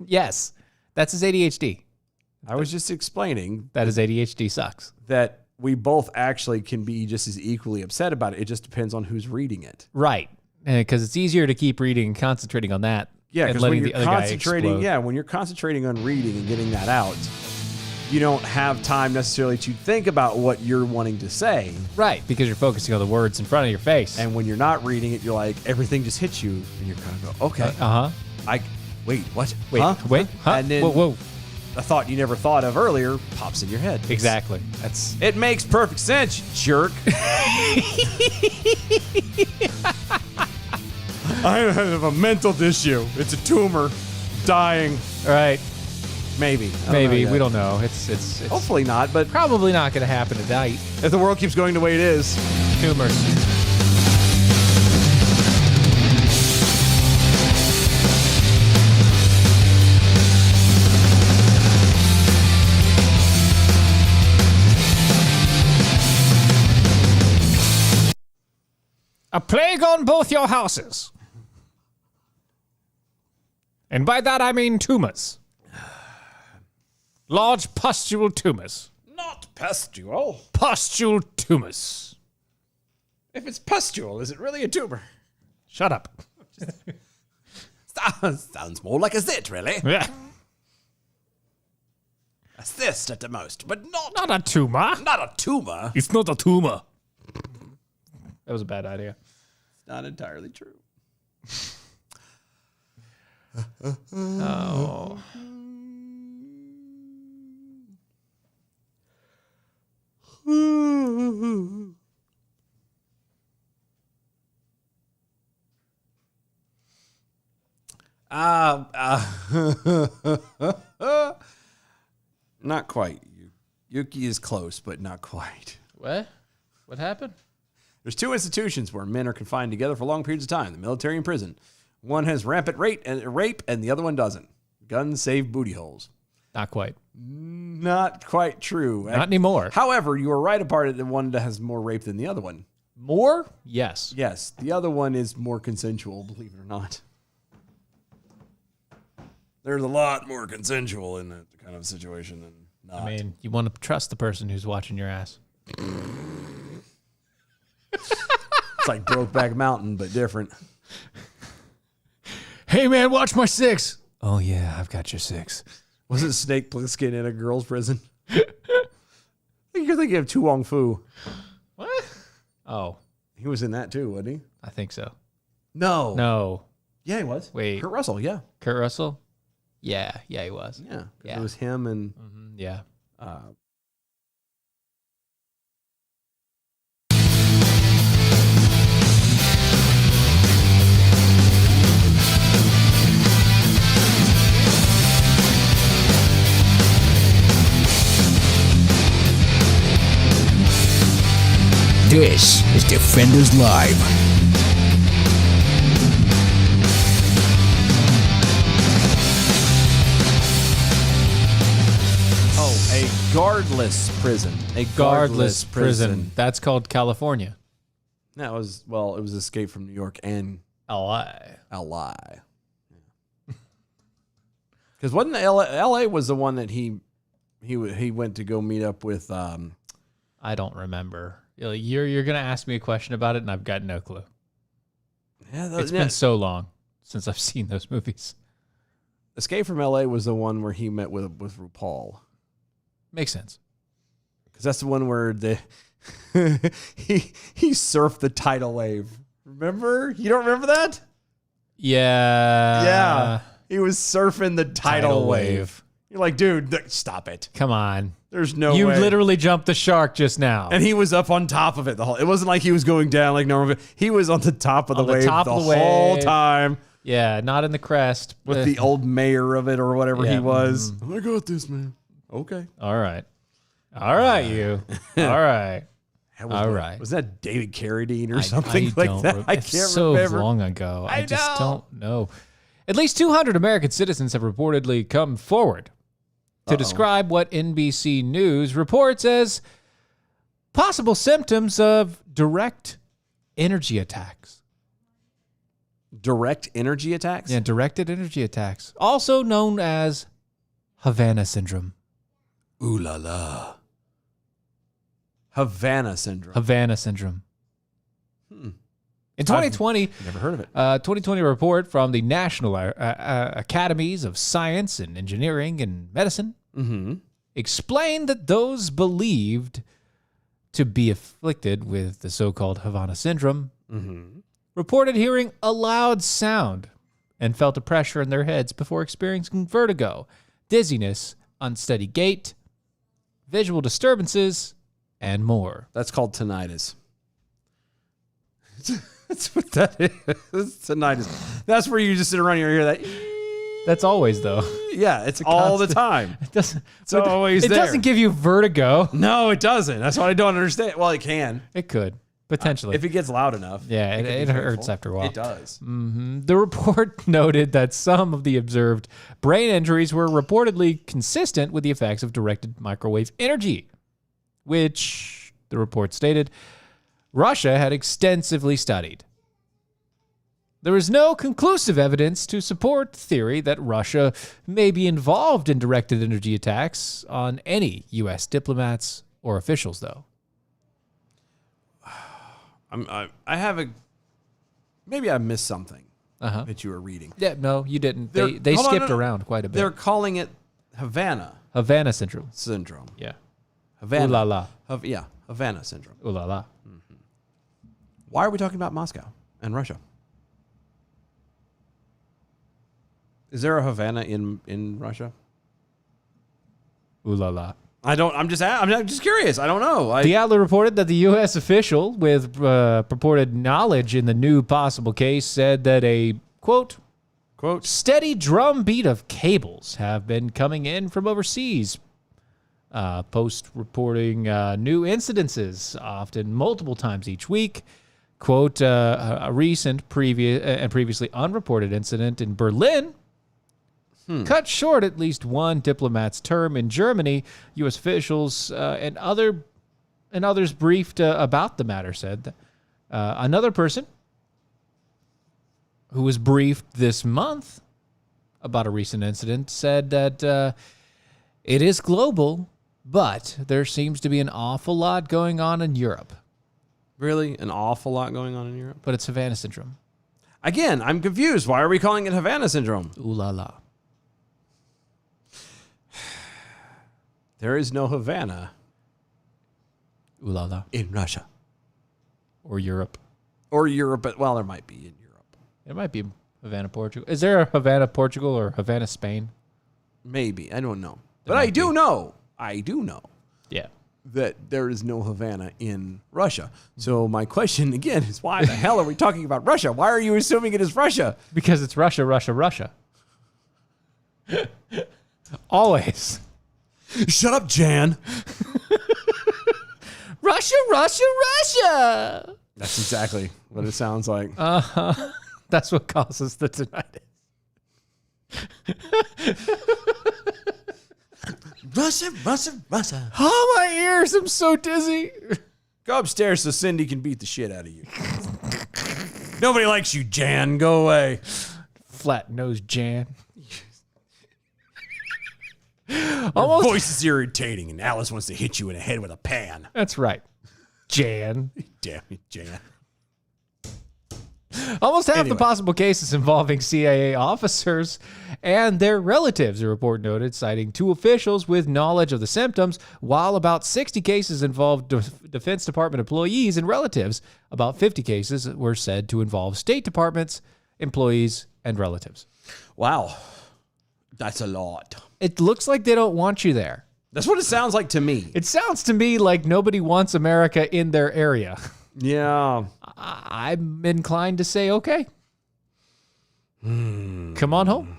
Yes, that's his ADHD. I was just explaining That his ADHD sucks. that we both actually can be just as equally upset about it. It just depends on who's reading it. Right. Because it's easier to keep reading and concentrating on that. Yeah, and because when letting you're the other guy concentrating, explode. when you're concentrating on reading and getting that out, you don't have time necessarily to think about what you're wanting to say. Right, because you're focusing on the words in front of your face. And when you're not reading it, you're like, everything just hits you, and you're kind of go, okay, wait, what? Wait, huh? wait, huh? And then whoa. a thought you never thought of earlier pops in your head. Exactly. It makes perfect sense, you jerk. I have a mental issue. It's a tumor. Dying. Right. Maybe. I don't Maybe. know yet. We don't know. It's Hopefully not, but probably not going to happen tonight. if the world keeps going the way it is. Tumors. plague on both your houses. And by that I mean tumors. Large pustule tumors. Not pustule. Pustule tumors. If it's pustule, is it really a tumor? Shut up. Sounds more like a zit, really. Yeah. A cyst at the most, but not Not a tumor. not a tumor. It's not a tumor. That was a bad idea. It's not entirely true. Oh. Not quite. Yuki is close, but not quite. What? What happened? There's two institutions where men are confined together for long periods of time: the military and prison. One has rampant rape, and the other one doesn't. Guns save booty holes. Not quite. Not quite true. Not anymore. However, you are right about it. The one that has more rape than the other one. More? Yes. Yes, the other one is more consensual, believe it or not. There's a lot more consensual in that kind of situation than not. I mean, you want to trust the person who's watching your ass. It's like Brokeback Mountain, but different. Hey, man, watch my 6. Oh, yeah, I've got your 6. Wasn't Snake Plissken in a girl's prison? I think you're thinking of Tu Wong Fu. What? Oh, He was in that too, wasn't he? I think so. No. No. Yeah, he was. Wait. Kurt Russell, yeah. Kurt Russell? Yeah, he was. Yeah. Yeah. It was him and Yeah. This is Defenders Live. oh, a guardless prison. A Guardless prison. That's called California. That was it was Escape from New York and LA. LA. Because wasn't LA was the one that he went to go meet up with. I don't remember. You're gonna ask me a question about it, and I've got no clue. Yeah, It's been so long since I've seen those movies. Escape from LA was the one where he met with RuPaul. Makes sense. Because that's the one where he surfed the tidal wave. Remember? You don't remember that? Yeah. Yeah. He was surfing the tidal wave. You're like, dude, stop it. Come on. There's no You way. literally jumped the shark just now. And he was up on top of it the whole. It wasn't like he was going down like normal. He was on the top of the wave the whole time Yeah, not in the crest. with the old mayor of it or whatever Yeah, he was. I got this, man. Okay. All right. All right, you. All right. All right. Was that David Carradine or something I like don't that? re- I it's can't so remember. long ago. I just know. don't know. At least 200 American citizens have reportedly come forward to describe what NBC News reports as possible symptoms of direct energy attacks. Direct energy attacks? Yeah, directed energy attacks, also known as Havana syndrome. Ooh la la. Havana syndrome. Havana syndrome. In 2020, Never heard of it. 2020 report from the National Academies of Science and Engineering and Medicine explained that those believed to be afflicted with the so-called Havana syndrome reported hearing a loud sound and felt a pressure in their heads before experiencing vertigo, dizziness, unsteady gait, visual disturbances, and more. That's called tinnitus. That's what that is. Tinnitus. That's where you just sit around and you hear that. That's always, though. Yeah, it's all the constant- time. It doesn't. It's always It there. doesn't give you vertigo. No, it doesn't. That's what I don't understand. Well, it can. It could potentially. If it gets loud enough. Yeah, can be it hurts painful. after a while. It does. The report noted that some of the observed brain injuries were reportedly consistent with the effects of directed microwave energy, which the report stated Russia had extensively studied. There is no conclusive evidence to support the theory that Russia may be involved in directed energy attacks on any U.S. diplomats or officials, though. Maybe I missed something Uh-huh. that you were reading. Yeah, no, you didn't. They're- They hold on, skipped no, no. around quite a bit. They're calling it Havana Havana syndrome. syndrome. Yeah. Havana. Ooh la la. Yeah, Havana syndrome. Ooh la la. Why are we talking about Moscow and Russia? Is there a Havana in Russia? Ooh la la. I'm just curious. I don't know. The outlet reported that the U.S. official with purported knowledge in the new possible case said that a, quote, steady drumbeat of cables have been coming in from overseas. Post reporting new incidences, often multiple times each week. Quote, a recent previously unreported incident in Berlin cut short at least one diplomat's term in Germany. U.S. officials and others briefed about the matter said another person who was briefed this month about a recent incident said that it is global, but there seems to be an awful lot going on in Europe. Really? An awful lot going on in Europe? But it's Havana syndrome. Again, I'm confused. Why are we calling it Havana syndrome? Ooh la la. There is no Havana Ooh la la. in Russia. Or Europe. Or Europe, but well, there might be in Europe. It might be Havana, Portugal. Is there a Havana, Portugal or Havana, Spain? Maybe. I don't know. But I do know Yeah. that there is no Havana in Russia. So my question again is why the hell are we talking about Russia? Why are you assuming it is Russia? Because it's Russia, Russia, Russia. Always. Shut up, Jan. Russia, Russia, Russia. That's exactly what it sounds like. That's what causes the tinnitus. Russia, Russia, Russia. Oh, my ears. I'm so dizzy. Go upstairs so Cindy can beat the shit out of you. Nobody likes you, Jan. Go away. Flat nose Jan. Your voice is irritating, and Alice wants to hit you in the head with a pan. That's right. Jan. Damn it, Jan. Almost half the Anyway. possible cases involving CIA officers and their relatives, the report noted, citing 2 officials with knowledge of the symptoms, while about 60 cases involved Defense Department employees and relatives. About 50 cases were said to involve State Departments, employees, and relatives. Wow. That's a lot. It looks like they don't want you there. That's what it sounds like to me. It sounds to me like nobody wants America in their area. Yeah. I'm inclined to say, okay. Come on home.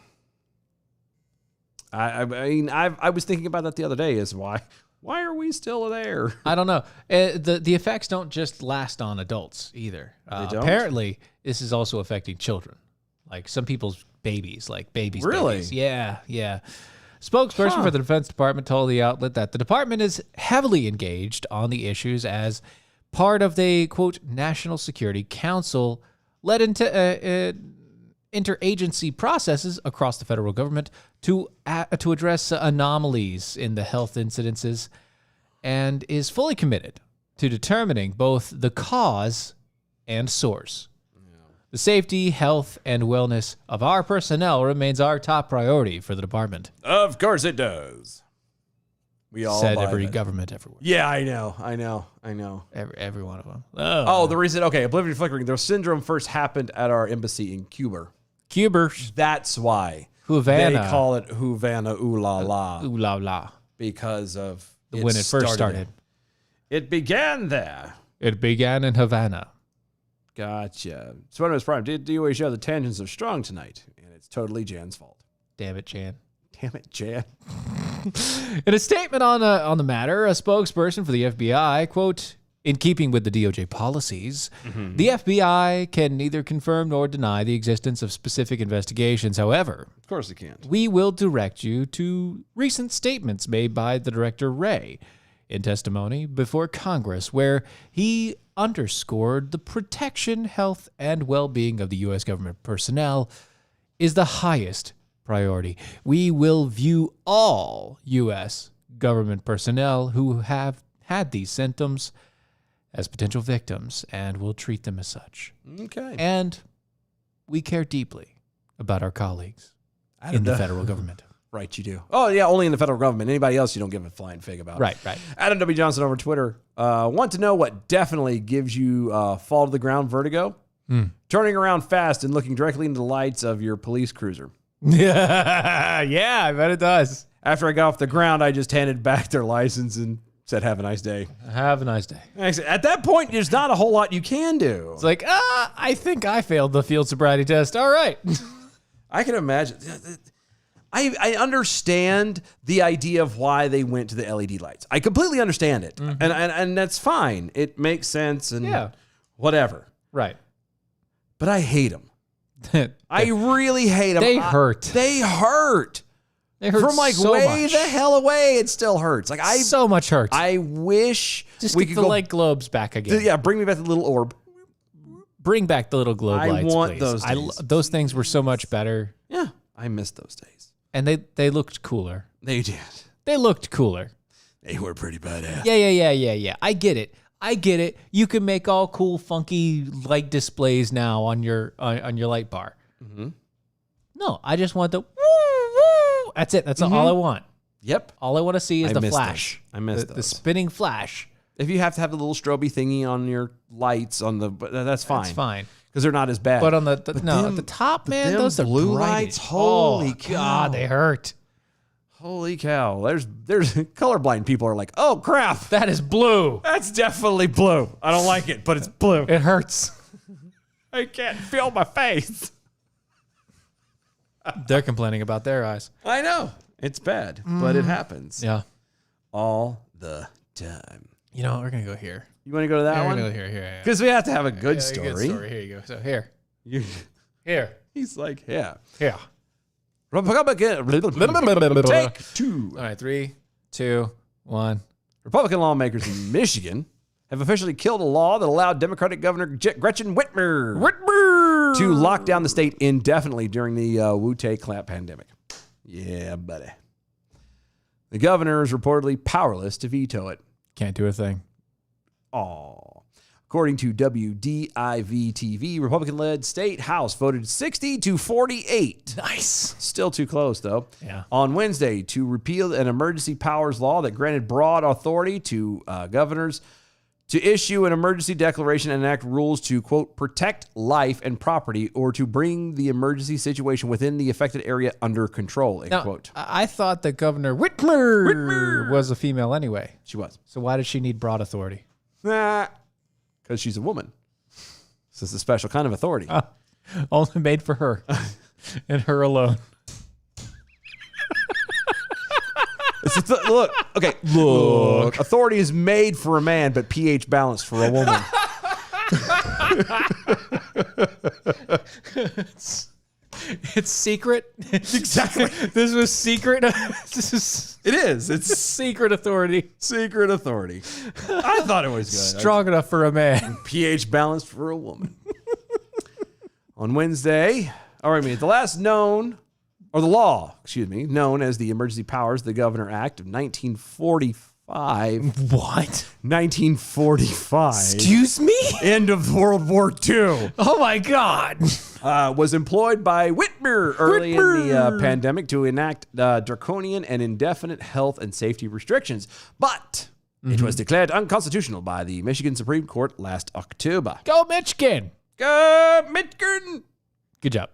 I mean, I was thinking about that the other day. Is why are we still there? I don't know. The effects don't just last on adults either. don't? Apparently, this is also affecting children. Like some people's babies, like babies. Really? Babies. Yeah, yeah. Spokesperson for the Defense Department told the outlet that the department is heavily engaged on the issues as part of the, quote, National Security Council led into interagency processes across the federal government to address anomalies in the health incidences and is fully committed to determining both the cause and source. The safety, health, and wellness of our personnel remains our top priority for the department, Of course it does. We all said buy every that. government everywhere. Yeah, I know. Every one of them. Oh, the reason. Okay, oblivion flickering. The syndrome first happened at our embassy in Cuba. Cubers. That's why Havana. they call it Havana. Ooh la la, Ooh la la. because of When it first started. It began there. It began in Havana. Gotcha. Spider-Man's Prime. Did DOA show the tangents are strong tonight? And it's totally Jan's fault. Damn it, Jan. Damn it, Jan. In a statement on the matter, a spokesperson for the FBI, quote, in keeping with the DOJ policies, the FBI can neither confirm nor deny the existence of specific investigations. However, Of course it can't. we will direct you to recent statements made by the Director Wray in testimony before Congress, where he underscored the protection, health, and well-being of the U.S. government personnel is the highest priority. We will view all U.S. government personnel who have had these symptoms as potential victims and will treat them as such. Okay. And we care deeply about our colleagues in the federal government. Right, you do. Oh, yeah, only in the federal government. Anybody else you don't give a flying fig about. Right. Adam W. Johnson over Twitter. Want to know what definitely gives you fall to the ground vertigo? Turning around fast and looking directly into the lights of your police cruiser. Yeah, I bet it does. After I got off the ground, I just handed back their license and said, have a nice day. Have a nice day. At that point, there's not a whole lot you can do. It's like, I think I failed the field sobriety test. All right. I can imagine. I understand the idea of why they went to the LED lights. I completely understand it. And that's fine. It makes sense and whatever. Right. But I hate them. I really hate them. They hurt. They hurt. They hurt From like so way much. the hell away. It still hurts. Like So much hurt. I wish Just we get could the go. light globes back again. Yeah, bring me back the little orb. Bring back the little globe I lights, want please. those days. Those things were so much better. Yeah, I miss those days. And they looked cooler. They did. They looked cooler. They were pretty badass. Yeah. I get it. You can make all cool, funky light displays now on your light bar. Mm-hmm. No, I just want the woo, woo. That's it. That's all I want. Yep. All I want to see is I the miss flash. those. I miss the those. spinning flash. If you have to have the little stroby thingy on your lights on the, that's fine. That's fine. Because they're not as bad. But on at the top, man, them those are blue brightest. lights, holy cow. God, they hurt. Holy cow. There's colorblind people are like, oh crap. That is blue. That's definitely blue. I don't like it, but it's blue. It hurts. I can't feel my face. They're complaining about their eyes. I know. It's bad, but it happens. Yeah. All the time. You know what? We're going to go here. You want to go to that We're one? going to go here. Because we have to have a good Yeah, story. Good story. Here you go. So here. He's like, yeah. Here. Take two. All right. 3, 2, 1. Republican lawmakers in Michigan have officially killed a law that allowed Democratic Governor Gretchen Whitmer to lock down the state indefinitely during the Wu-Tai Clan pandemic. Yeah, buddy. The governor is reportedly powerless to veto it. Can't do a thing. Aw. According to WDIV-TV, Republican-led state House voted 60-48. Nice. Still too close, though. Yeah. On Wednesday to repeal an emergency powers law that granted broad authority to governors to issue an emergency declaration and enact rules to, quote, protect life and property or to bring the emergency situation within the affected area under control, end Now, quote. I thought that Governor Whitmer was a female anyway. She was. So why does she need broad authority? Because she's a woman. This is a special kind of authority. Only made for her and her alone. Look. Authority is made for a man, but pH balanced for a woman. It's secret. Exactly. This was secret. It is. It's secret authority. secret authority. I thought it was good. Strong enough for a man. pH balanced for a woman. On Wednesday, the law, known as the Emergency Powers of the Governor Act of 1945. What? 1945. Excuse me? End of World War II. Oh my God. Was employed by Whitmer early in the pandemic to enact draconian and indefinite health and safety restrictions. But it was declared unconstitutional by the Michigan Supreme Court last October. Go Michigan. Go Michigan. Good job.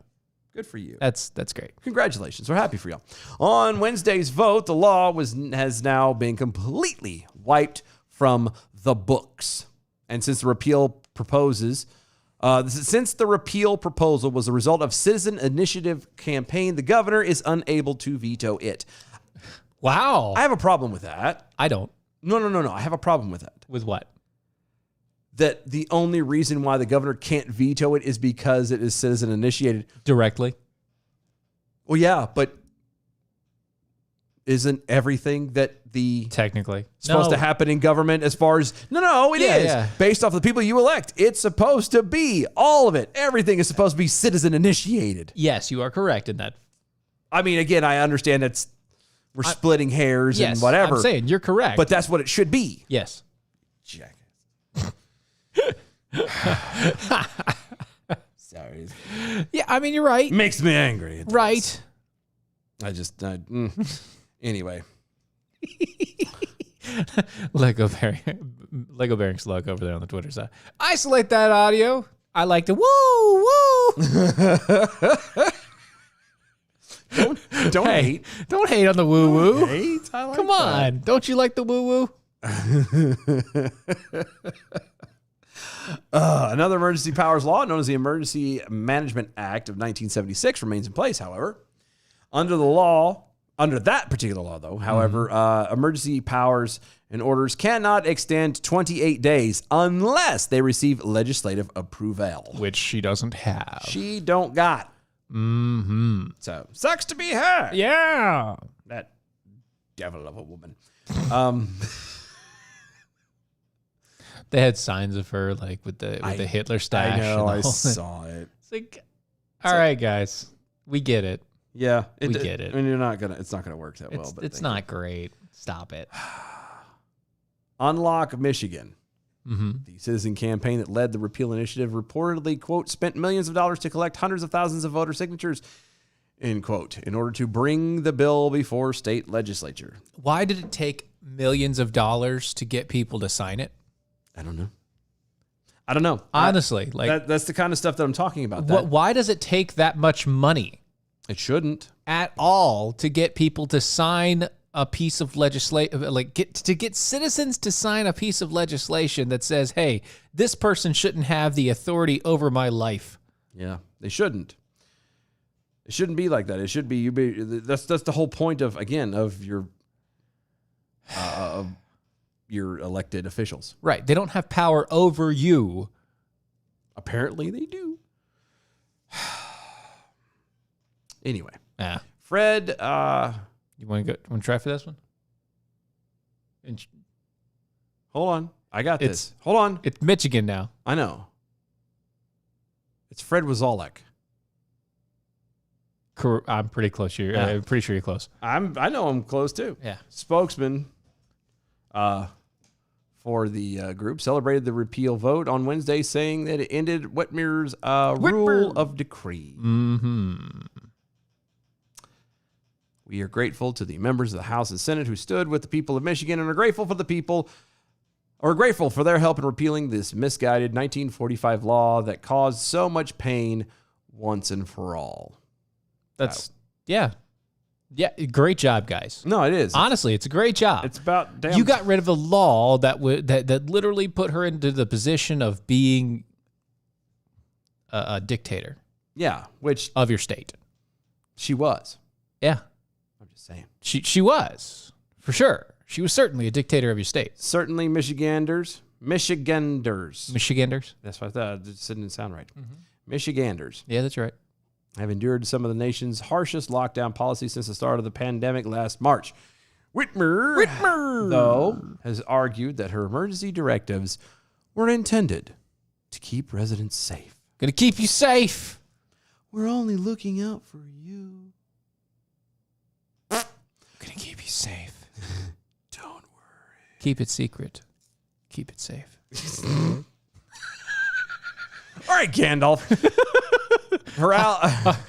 Good for you. That's great. Congratulations. We're happy for y'all. On Wednesday's vote, the law has now been completely wiped from the books. And since the repeal proposal was a result of citizen initiative campaign, the governor is unable to veto it. Wow. I have a problem with that. I don't. No. I have a problem with that. With what? That the only reason why the governor can't veto it is because it is citizen initiated. Directly. Well, yeah, but isn't everything that the Technically. supposed to happen in government as far as it is Yeah. based off the people you elect. It's supposed to be all of it. Everything is supposed to be citizen initiated. Yes, you are correct in that. I mean, again, I understand we're splitting hairs and whatever. I'm saying you're correct. But that's what it should be. yes. Jack. Sorry. Yeah, I mean, you're right. Makes me angry. Right. Anyway. Lego bearing slug over there on the Twitter side. Isolate that audio. I like the woo woo. Don't Hey, hate. don't hate on the woo woo. Hate? I like Come on, don't you like the woo woo? Another emergency powers law known as the Emergency Management Act of 1976 remains in place, however. Under that particular law, though, however, emergency powers and orders cannot extend 28 days unless they receive legislative approval. Which she doesn't have. She don't got. Mm-hmm. So, sucks to be her. Yeah. That devil of a woman. They had signs of her like with the Hitler stash. I know, and I all. saw it. It's like, all right, guys, we get it. Yeah, We get it. I mean, it's not gonna work that well. But It's not great. Stop it. Unlock Michigan. Mm-hmm. The citizen campaign that led the repeal initiative reportedly, quote, spent millions of dollars to collect hundreds of thousands of voter signatures, end quote, in order to bring the bill before state legislature. Why did it take millions of dollars to get people to sign it? I don't know. Honestly, That's the kind of stuff that I'm talking about. Why does it take that much money It shouldn't. at all to get people to sign a piece of legislation, get citizens to sign a piece of legislation that says, hey, this person shouldn't have the authority over my life? Yeah, they shouldn't. It shouldn't be like that. It should be that's the whole point of your elected officials. Right. They don't have power over you. Apparently they do. Anyway, Fred, you want to try for this one? hold on. I got this. Hold on. It's Michigan now. I know. It's Fred Wazalek. I'm pretty close. I'm pretty sure you're close. I know I'm close too. Yeah. Spokesman for the group celebrated the repeal vote on Wednesday, saying that it ended Whitmer's rule of decree. Mm-hmm. We are grateful to the members of the House and Senate who stood with the people of Michigan and are grateful for their help in repealing this misguided 1945 law that caused so much pain once and for all. Yeah. Great job, guys. No, it is. Honestly, it's a great job. It's about damn. You got rid of a law that literally put her into the position of being a dictator. Yeah, which of your state. She was. Yeah. I'm just saying. She was, for sure. She was certainly a dictator of your state. Certainly Michiganders. Michiganders. That's what I thought. It didn't sound right. Mm-hmm. Michiganders. Yeah, that's right. Have endured some of the nation's harshest lockdown policies since the start of the pandemic last March. Whitmer, though, has argued that her emergency directives were intended to keep residents safe. Gonna keep you safe. We're only looking out for you. Gonna keep you safe. Don't worry. Keep it secret. Keep it safe. All right, Gandalf.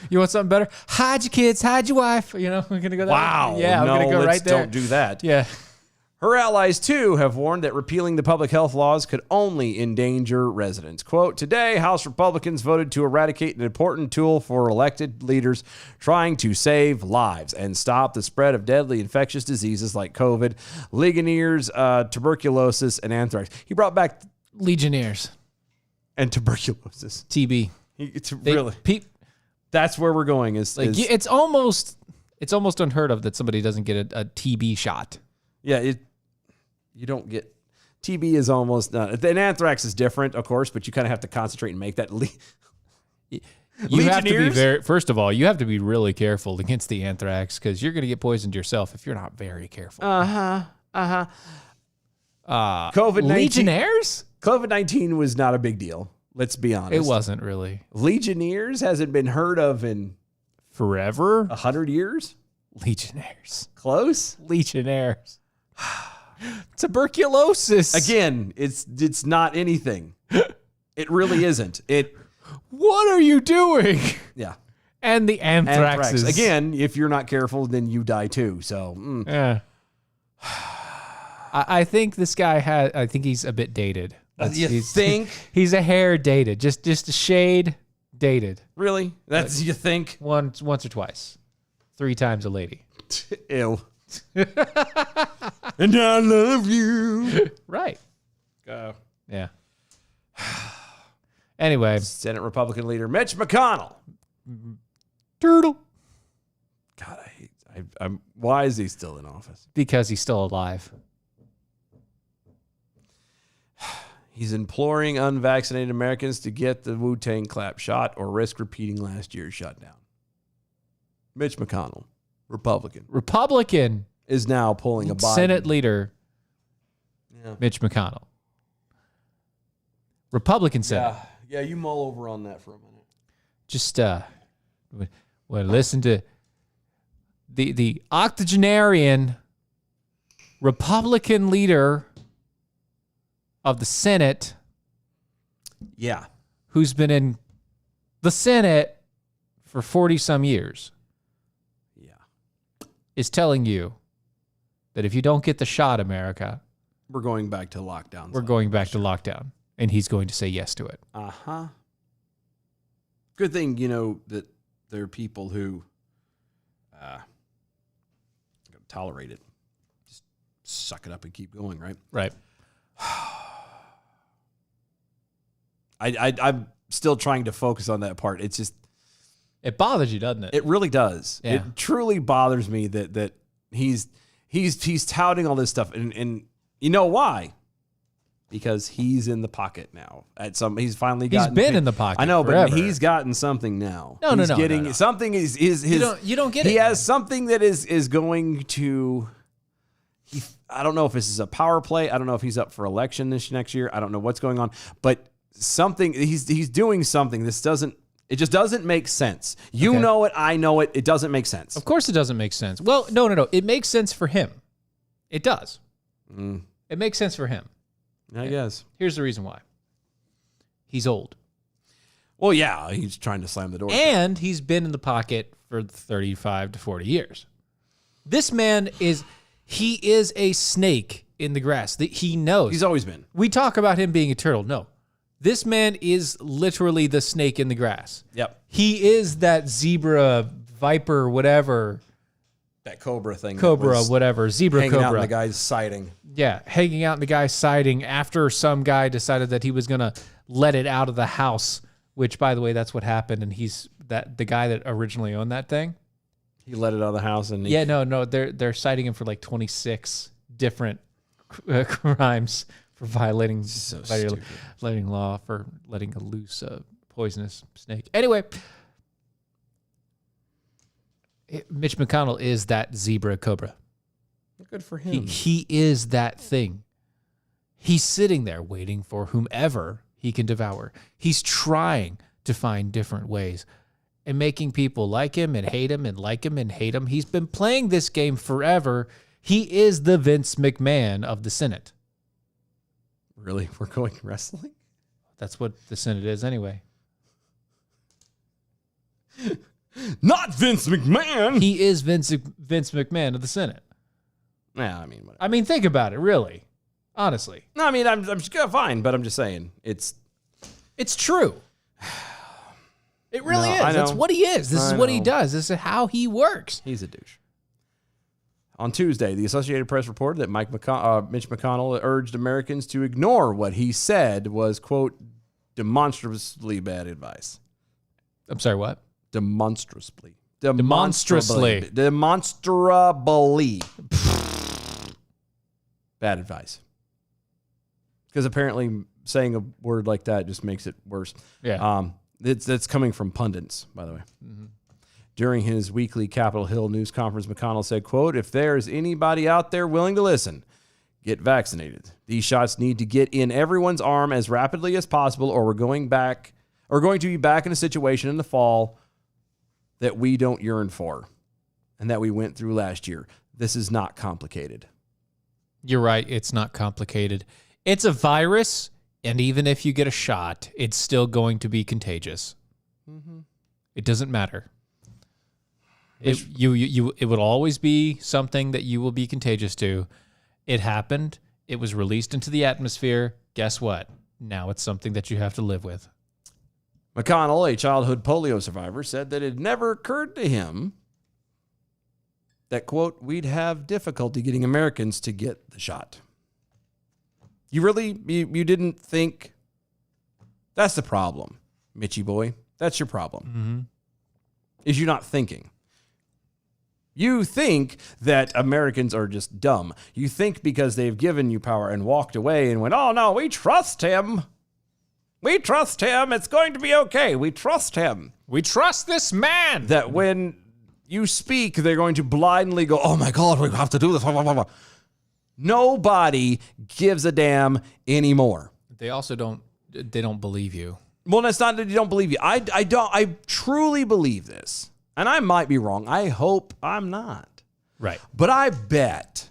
You want something better? Hide your kids, hide your wife. You know, we're gonna go that Wow. way. Yeah, I'm gonna go right there. Don't do that. Yeah. Her allies, too, have warned that repealing the public health laws could only endanger residents. Quote, today, House Republicans voted to eradicate an important tool for elected leaders trying to save lives and stop the spread of deadly infectious diseases like COVID, Legionnaires, tuberculosis, and anthrax. He brought back Legionnaires. And tuberculosis. TB. That's where we're going. It's almost unheard of that somebody doesn't get a TB shot. Yeah, you don't get TB is almost and anthrax is different, of course, but you kind of have to concentrate and make that. You have to be Legionnaires? first of all, you have to be really careful against the anthrax because you're going to get poisoned yourself if you're not very careful. COVID-19. Legionnaires? COVID-19 was not a big deal. Let's be honest. It wasn't really. Legionnaires hasn't been heard of in Forever? 100 years. Legionnaires. Close. Legionnaires. Tuberculosis. Again, it's not anything. It really isn't. What are you doing? Yeah. And the anthraxes. Again, if you're not careful, then you die too. So, Yeah. I think this guy I think he's a bit dated. you think? He's a hair dated. Just a shade dated. Really? That's you think? Once or twice. 3 times a lady. Ew. And I love you. Right. Go. Yeah. Anyway. Senate Republican leader Mitch McConnell. Turtle. God, I'm. Why is he still in office? Because he's still alive. He's imploring unvaccinated Americans to get the Wu-Tang clap shot or risk repeating last year's shutdown. Mitch McConnell, Republican, is now pulling a Biden. Senate leader Yeah. Mitch McConnell. Republican Senate. Yeah, you mull over on that for a minute. Just listen to the octogenarian Republican leader of the Senate Yeah. who's been in the Senate for 40 some years Yeah. is telling you that if you don't get the shot, America, We're going back to lockdowns. we're going back to lockdown, and he's going to say yes to it. Uh-huh. Good thing, that there are people who tolerate it. Just suck it up and keep going, right? Right. I'm still trying to focus on that part. It's just, It bothers you, doesn't it? it really does. Yeah. It truly bothers me that he's touting all this stuff, and you know why? Because he's in the pocket now. He's finally gotten. He's been in the pocket. I know, forever. but he's gotten something now. No, he's no. getting something. Is his? You don't get it. He has something that is going to. I don't know if this is a power play. I don't know if he's up for election next year. I don't know what's going on, but something he's doing something. It just doesn't make sense. You Okay. know it. I know it. It doesn't make sense. Of course it doesn't make sense. Well, no. It makes sense for him. It does. It makes sense for him. I guess. Here's the reason why. He's old. Well, yeah, he's trying to slam the door. And he's been in the pocket for 35 to 40 years. This man is a snake in the grass. He knows. He's always been. We talk about him being a turtle. No. This man is literally the snake in the grass. Yep. He is that zebra, viper, whatever. That cobra thing. Cobra, whatever. Zebra hanging out cobra. in the guy's siding. Yeah, hanging out in the guy's siding after some guy decided that he was going to let it out of the house, which, by the way, that's what happened. And the guy that originally owned that thing. He let it out of the house and No, they're citing him for like 26 different crimes for violating law for letting a loose poisonous snake. Anyway, Mitch McConnell is that zebra cobra. good for him. He is that thing. He's sitting there waiting for whomever he can devour. He's trying to find different ways and making people like him and hate him and like him and hate him. He's been playing this game forever. He is the Vince McMahon of the Senate. Really? We're going wrestling? That's what the Senate is anyway. Not Vince McMahon. He is Vince McMahon of the Senate. Yeah, I mean, whatever. I mean, think about it, really. Honestly. No, I mean, I'm just fine, but I'm just saying it's true. It really No, is. I know. That's what he is. This is what he does. This is how he works. He's a douche. On Tuesday, the Associated Press reported that Mitch McConnell urged Americans to ignore what he said was, quote, demonstrably bad advice. I'm sorry, what? Demonstrably. Demonstrably. Demonstrably. Bad advice. Because apparently saying a word like that just makes it worse. Yeah. That's coming from pundits, by the way. During his weekly Capitol Hill news conference, McConnell said, quote, "If there's anybody out there willing to listen, get vaccinated. These shots need to get in everyone's arm as rapidly as possible, or we're going to be back in a situation in the fall that we don't yearn for and that we went through last year. This is not complicated." You're right. It's not complicated. It's a virus, and even if you get a shot, it's still going to be contagious. It doesn't matter. It would always be something that you will be contagious to. It happened. It was released into the atmosphere. Guess what? Now it's something that you have to live with. McConnell, a childhood polio survivor, said that it never occurred to him that, quote, "we'd have difficulty getting Americans to get the shot." You really, you didn't think? That's the problem, Mitchie boy. That's your problem. Is you not thinking. You think that Americans are just dumb. You think because they've given you power and walked away and went, "Oh, no, we trust him. We trust him. It's going to be okay. We trust him." We trust this man. That when you speak, they're going to blindly go, "Oh, my God, we have to do this." Blah, blah, blah, blah. Nobody gives a damn anymore. They also don't believe you. Well, that's not that you don't believe you. I truly believe this. And I might be wrong. I hope I'm not. Right. But I bet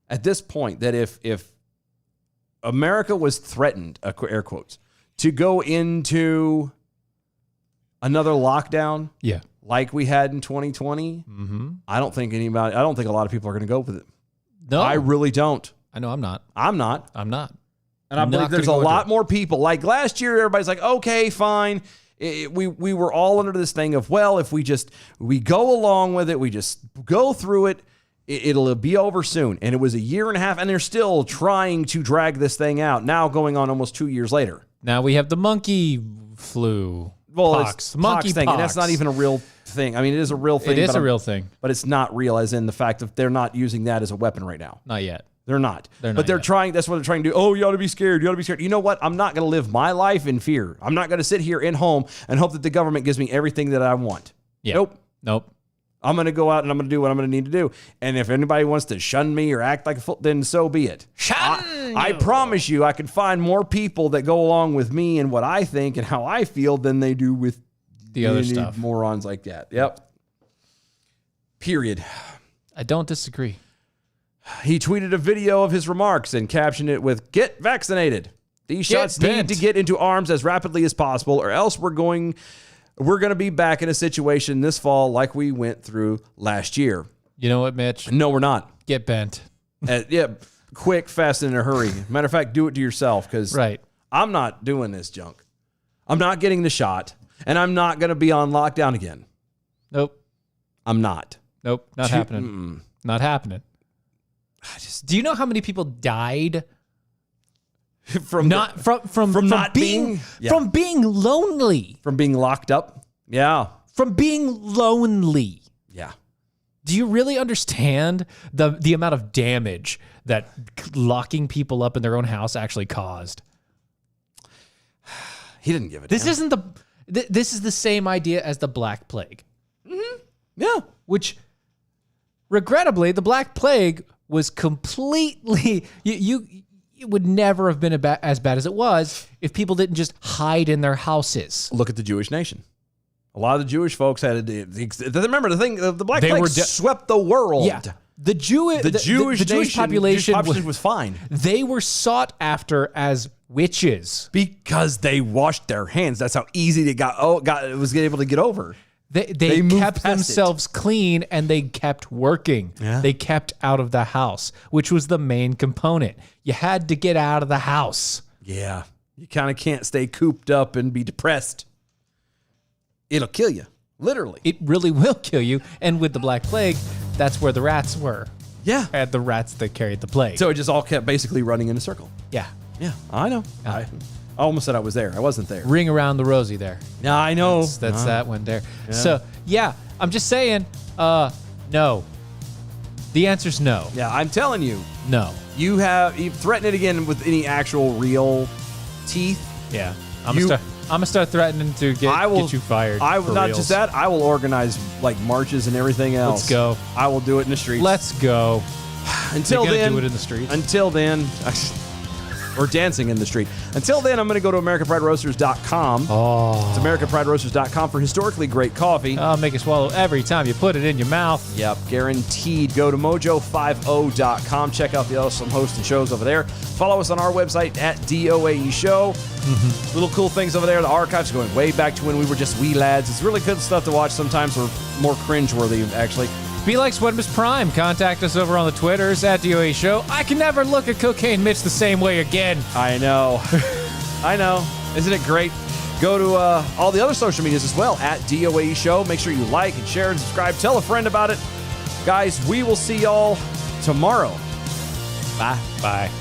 at this point that if America was threatened, air quotes, to go into another lockdown Yeah. like we had in 2020, I don't think a lot of people are going to go with it. No. I really don't. I know I'm not. I'm not. I'm not. And I believe there's a lot more people. Like last year, everybody's like, okay, fine. We were all under this thing of, well, if we go along with it, we just go through it, it'll be over soon. And it was a year and a half, and they're still trying to drag this thing out, now going on almost 2 years later. Now we have the monkey flu. Well, pox. it's Monkey pox thing, pox. and that's not even a real thing. I mean, it is a real thing. It is a real thing. But it's not real, as in the fact that they're not using that as a weapon right now. Not yet. They're not. They're not but they're yet. trying. That's what they're trying to do. Oh, you ought to be scared. You ought to be scared. You know what? I'm not going to live my life in fear. I'm not going to sit here in home and hope that the government gives me everything that I want. Yeah. Nope. I'm going to go out and I'm going to do what I'm going to need to do. And if anybody wants to shun me or act like a fool, then so be it. I promise you, I can find more people that go along with me and what I think and how I feel than they do with the other stuff. Morons like that. Yep. Period. I don't disagree. He tweeted a video of his remarks and captioned it with, "Get vaccinated. These shots need to get into arms as rapidly as possible, or else we're going to be back in a situation this fall like we went through last year." You know what, Mitch? No, we're not. Get bent. Yeah, quick, fast, and in a hurry. Matter of fact, do it to yourself, because Right. I'm not doing this junk. I'm not getting the shot, and I'm not going to be on lockdown again. Nope. I'm not. Nope. Not happening. Not happening. Do you know how many people died from not from being lonely? From being locked up? Yeah. From being lonely. Yeah. Do you really understand the amount of damage that locking people up in their own house actually caused? He didn't give it. This isn't this is the same idea as the Black Plague. Yeah. Which, regrettably, the Black Plague was completely... It would never have been as bad as it was if people didn't just hide in their houses. Look at the Jewish nation. A lot of the Jewish folks had remember the thing, the Black Plague swept the world. Yeah. The Jewish population was fine. They were sought after as witches because they washed their hands. That's how easy they was able to get over. They kept themselves clean, and they kept working. Yeah. They kept out of the house, which was the main component. You had to get out of the house. Yeah. You kind of can't stay cooped up and be depressed. It'll kill you, literally. It really will kill you. And with the Black Plague, that's where the rats were. Yeah. And the rats that carried the plague. So it just all kept basically running in a circle. Yeah. Yeah, I know. I almost said I was there. I wasn't there. Ring around the rosy there. Yeah, I know. That's that one there. Yeah. So, yeah, I'm just saying, no. The answer's no. Yeah, I'm telling you. No. You threaten it again with any actual real teeth. Yeah. gonna start threatening to get you fired. I will for not reals. just that. I will organize like marches and everything else. Let's go. I will do it in the streets. Let's go. Until You're gonna then, do it in the streets? Until then, or dancing in the street. Until then, I'm going to go to AmericanPrideRoasters.com. Oh. It's AmericanPrideRoasters.com for historically great coffee. I'll make you swallow every time you put it in your mouth. Yep, guaranteed. Go to mojo50.com. Check out the awesome hosts and shows over there. Follow us on our website at DOAE Show. Little cool things over there. The archives going way back to when we were just wee lads. It's really good stuff to watch. Sometimes we're more cringeworthy, actually. Be like Sweatmas Prime. Contact us over on the Twitters at DOA Show. I can never look at Cocaine Mitch the same way again. I know. I know. Isn't it great? Go to all the other social medias as well at DOAE Show. Make sure you like and share and subscribe. Tell a friend about it. Guys, we will see y'all tomorrow. Bye. Bye.